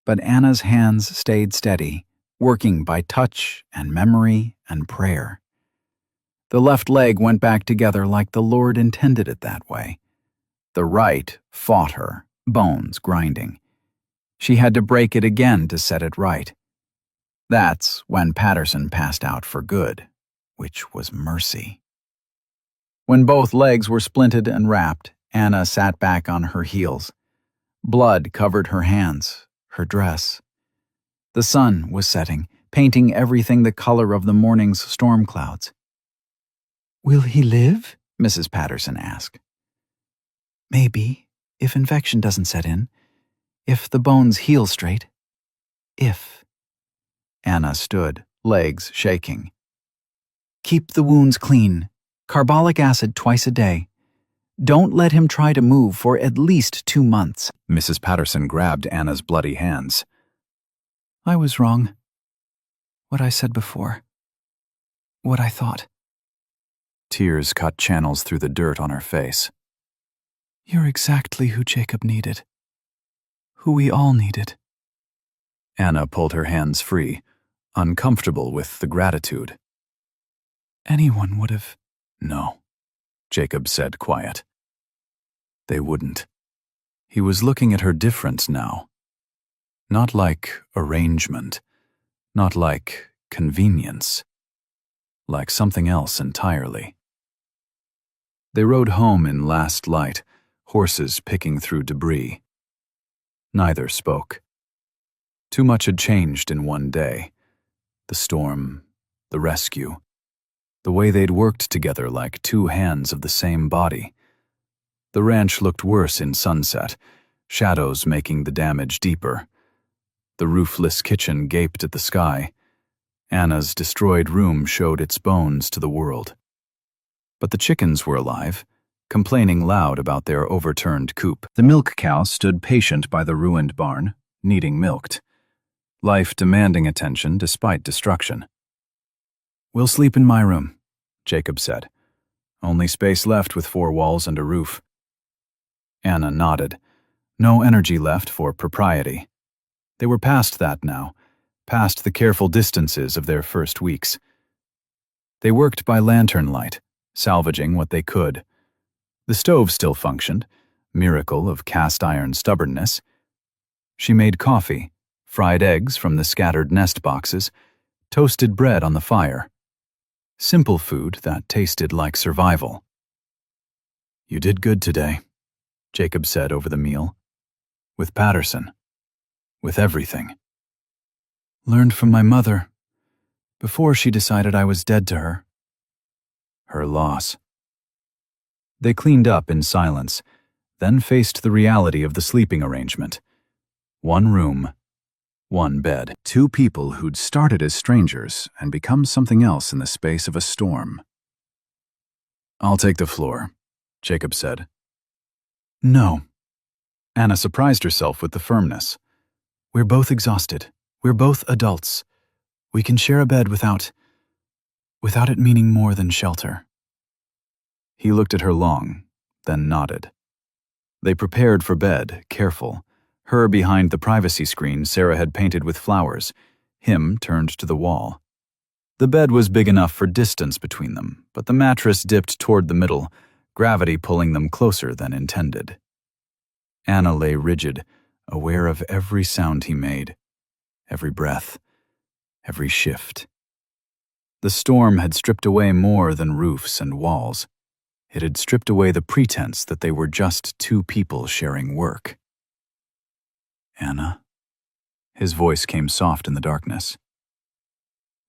But Anna's hands stayed steady, working by touch and memory and prayer. The left leg went back together like the Lord intended it that way. The right fought her, bones grinding. She had to break it again to set it right. That's when Patterson passed out for good, which was mercy. When both legs were splinted and wrapped, Anna sat back on her heels. Blood covered her hands, her dress. The sun was setting, painting everything the color of the morning's storm clouds. "Will he live?" Mrs. Patterson asked. "Maybe, if infection doesn't set in. If the bones heal straight. If." Anna stood, legs shaking. "Keep the wounds clean. Carbolic acid twice a day. Don't let him try to move for at least 2 months." Mrs. Patterson grabbed Anna's bloody hands. "I was wrong. What I said before. What I thought." Tears cut channels through the dirt on her face. "You're exactly who Jacob needed. Who we all needed." Anna pulled her hands free, uncomfortable with the gratitude. "Anyone would have." "No," Jacob said, quiet. "They wouldn't." He was looking at her different now. Not like arrangement, not like convenience, like something else entirely. They rode home in last light, horses picking through debris. Neither spoke. Too much had changed in one day. The storm, the rescue, the way they'd worked together like 2 hands of the same body. The ranch looked worse in sunset, shadows making the damage deeper. The roofless kitchen gaped at the sky. Anna's destroyed room showed its bones to the world. But the chickens were alive, complaining loud about their overturned coop. The milk cow stood patient by the ruined barn, needing milked. Life demanding attention despite destruction. "We'll sleep in my room," Jacob said. "Only space left with 4 walls and a roof." Anna nodded. No energy left for propriety. They were past that now, past the careful distances of their first weeks. They worked by lantern light, salvaging what they could. The stove still functioned, miracle of cast iron stubbornness. She made coffee, fried eggs from the scattered nest boxes, toasted bread on the fire. Simple food that tasted like survival. "You did good today," Jacob said over the meal. "With Patterson. With everything." "Learned from my mother. Before she decided I was dead to her, her loss. They cleaned up in silence, then faced the reality of the sleeping arrangement. One room, one bed. Two people who'd started as strangers and become something else in the space of a storm. "I'll take the floor," Jacob said. "No." Anna surprised herself with the firmness. "We're both exhausted. We're both adults. We can share a bed without it meaning more than shelter." He looked at her long, then nodded. They prepared for bed, careful, her behind the privacy screen Sarah had painted with flowers, him turned to the wall. The bed was big enough for distance between them, but the mattress dipped toward the middle, gravity pulling them closer than intended. Anna lay rigid, aware of every sound he made, every breath, every shift. The storm had stripped away more than roofs and walls. It had stripped away the pretense that they were just two people sharing work. "Anna?" His voice came soft in the darkness.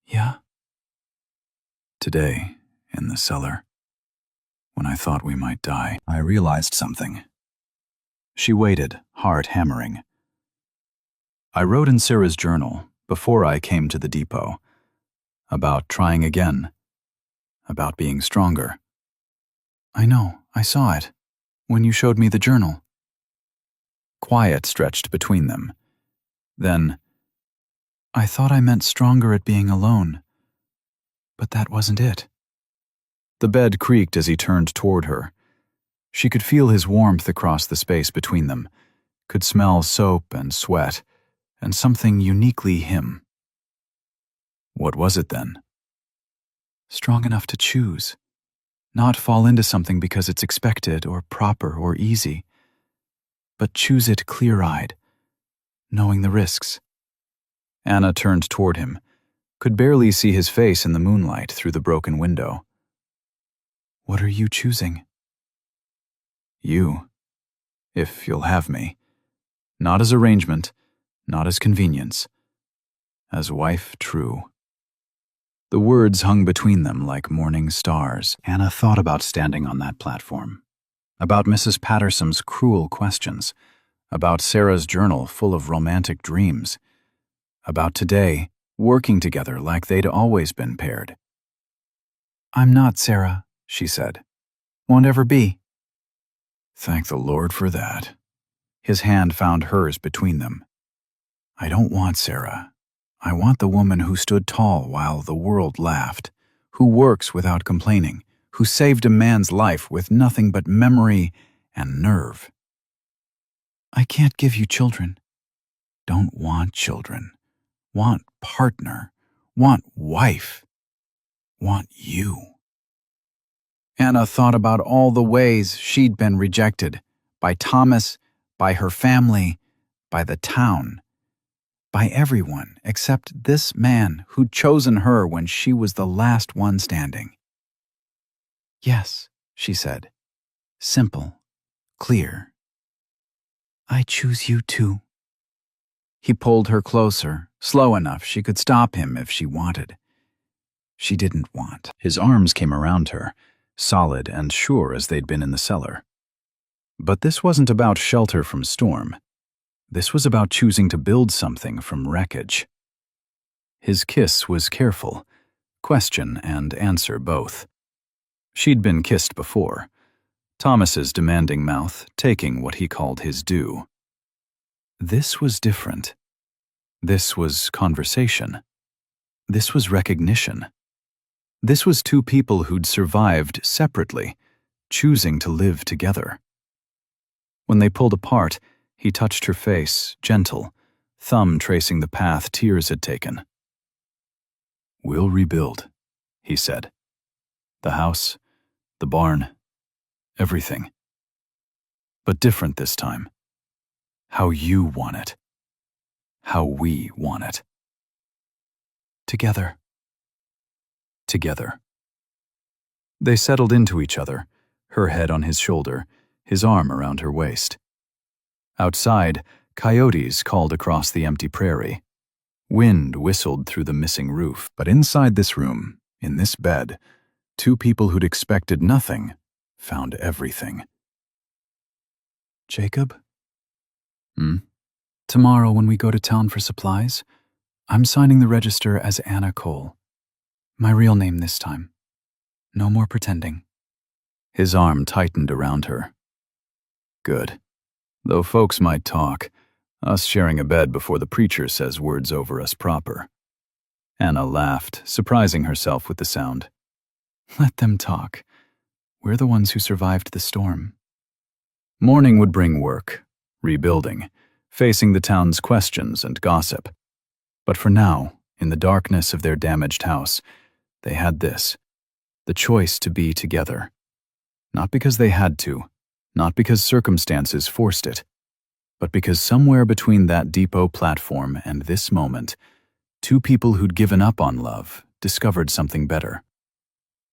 "Yeah?" "Today, in the cellar, when I thought we might die, I realized something." She waited, heart hammering. "I wrote in Sarah's journal, before I came to the depot, about trying again, about being stronger." "I know, I saw it, when you showed me the journal." Quiet stretched between them. Then, "I thought I meant stronger at being alone, but that wasn't it." The bed creaked as he turned toward her. She could feel his warmth across the space between them, could smell soap and sweat, and something uniquely him. What was it then? Strong enough to choose. Not fall into something because it's expected or proper or easy, but choose it clear-eyed, knowing the risks. Anna turned toward him, could barely see his face in the moonlight through the broken window. "What are you choosing?" "You, if you'll have me. Not as arrangement, not as convenience. As wife true." The words hung between them like morning stars. Anna thought about standing on that platform, about Mrs. Patterson's cruel questions, about Sarah's journal full of romantic dreams, about today, working together like they'd always been paired. "I'm not Sarah," she said. "Won't ever be." Thank the Lord for that. His hand found hers between them. "I don't want Sarah. I want the woman who stood tall while the world laughed, who works without complaining, who saved a man's life with nothing but memory and nerve." "I can't give you children." "Don't want children. Want partner. Want wife. Want you." Anna thought about all the ways she'd been rejected, by Thomas, by her family, by the town. By everyone except this man who'd chosen her when she was the last one standing. "Yes," she said. Simple, clear. "I choose you too." He pulled her closer, slow enough she could stop him if she wanted. She didn't want. His arms came around her, solid and sure as they'd been in the cellar. But this wasn't about shelter from storm. This was about choosing to build something from wreckage. His kiss was careful, question and answer both. She'd been kissed before, Thomas's demanding mouth taking what he called his due. This was different. This was conversation. This was recognition. This was two people who'd survived separately, choosing to live together. When they pulled apart, he touched her face, gentle, thumb tracing the path tears had taken. "We'll rebuild," he said. "The house, the barn, everything. But different this time. How you want it. How we want it. Together." Together. They settled into each other, her head on his shoulder, his arm around her waist. Outside, coyotes called across the empty prairie. Wind whistled through the missing roof, but inside this room, in this bed, Two people who'd expected nothing found everything. Jacob? Tomorrow when we go to town for supplies, I'm signing the register as Anna Cole. My real name this time. No more pretending. His arm tightened around her. Good. Though folks might talk, us sharing a bed before the preacher says words over us proper. Anna laughed, surprising herself with the sound. Let them talk. We're the ones who survived the storm. Morning would bring work, rebuilding, facing the town's questions and gossip. But for now, in the darkness of their damaged house, they had this, the choice to be together. Not because they had to, not because circumstances forced it, but because somewhere between that depot platform and this moment, two people who'd given up on love discovered something better.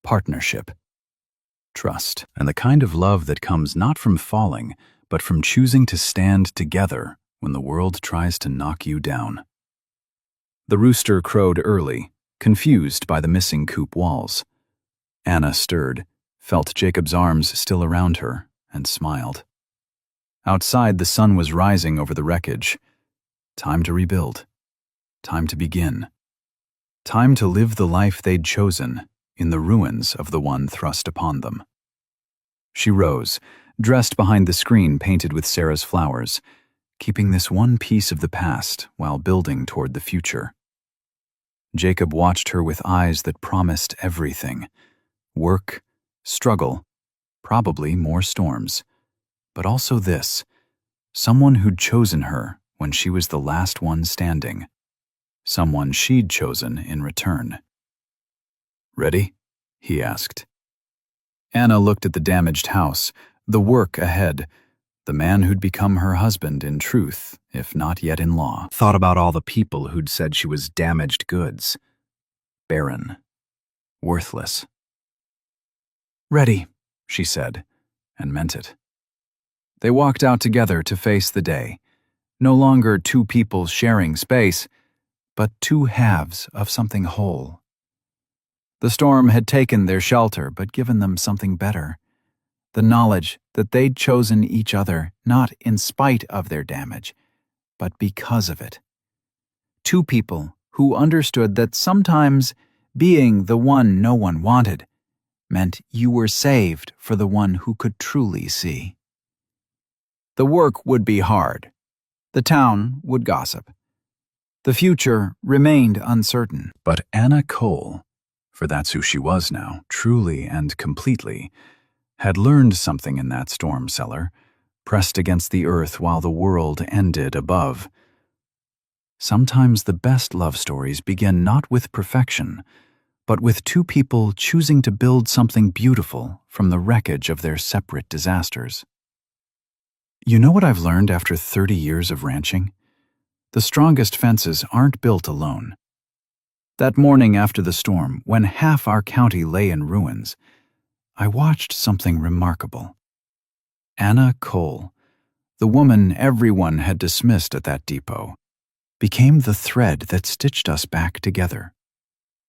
Partnership. Trust. And the kind of love that comes not from falling, but from choosing to stand together when the world tries to knock you down. The rooster crowed early, confused by the missing coop walls. Anna stirred, felt Jacob's arms still around her, and smiled. Outside, the sun was rising over the wreckage. Time to rebuild. Time to begin. Time to live the life they'd chosen in the ruins of the one thrust upon them. She rose, dressed behind the screen painted with Sarah's flowers, keeping this one piece of the past while building toward the future. Jacob watched her with eyes that promised everything. Work, struggle, probably more storms. But also this, someone who'd chosen her when she was the last one standing. Someone she'd chosen in return. "Ready?" he asked. Anna looked at the damaged house, the work ahead, the man who'd become her husband in truth, if not yet in law. Thought about all the people who'd said she was damaged goods. Barren. Worthless. "Ready," she said, and meant it. They walked out together to face the day, no longer two people sharing space, but two halves of something whole. The storm had taken their shelter but given them something better, the knowledge that they'd chosen each other not in spite of their damage, but because of it. Two people who understood that sometimes being the one no one wanted meant you were saved for the one who could truly see. The work would be hard. The town would gossip. The future remained uncertain. But Anna Cole, for that's who she was now, truly and completely, had learned something in that storm cellar, pressed against the earth while the world ended above. Sometimes the best love stories begin not with perfection, but with two people choosing to build something beautiful from the wreckage of their separate disasters. You know what I've learned after 30 years of ranching? The strongest fences aren't built alone. That morning after the storm, when half our county lay in ruins, I watched something remarkable. Anna Cole, the woman everyone had dismissed at that depot, became the thread that stitched us back together.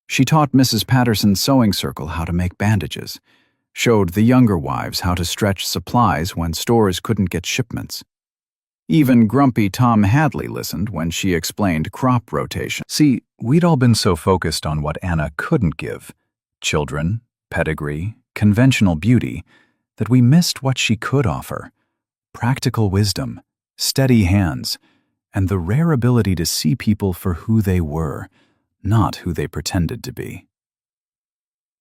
She taught Mrs. Patterson's sewing circle how to make bandages, showed the younger wives how to stretch supplies when stores couldn't get shipments. Even grumpy Tom Hadley listened when she explained crop rotation. See, we'd all been so focused on what Anna couldn't give, children, pedigree, conventional beauty, that we missed what she could offer: practical wisdom, steady hands, and the rare ability to see people for who they were, not who they pretended to be.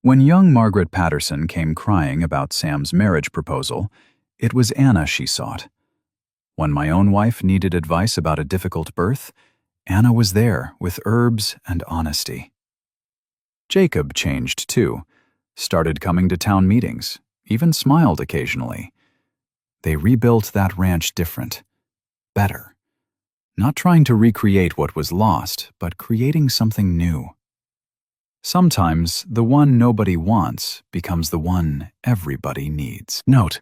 When young Margaret Patterson came crying about Sam's marriage proposal, it was Anna she sought. When my own wife needed advice about a difficult birth, Anna was there with herbs and honesty. Jacob changed too, started coming to town meetings, even smiled occasionally. They rebuilt that ranch different, better. Not trying to recreate what was lost, but creating something new. Sometimes the one nobody wants becomes the one everybody needs. Note: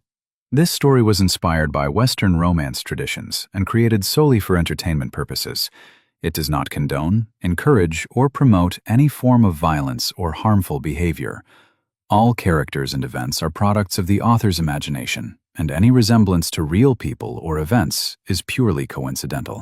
this story was inspired by Western romance traditions and created solely for entertainment purposes. It does not condone, encourage, or promote any form of violence or harmful behavior. All characters and events are products of the author's imagination, and any resemblance to real people or events is purely coincidental.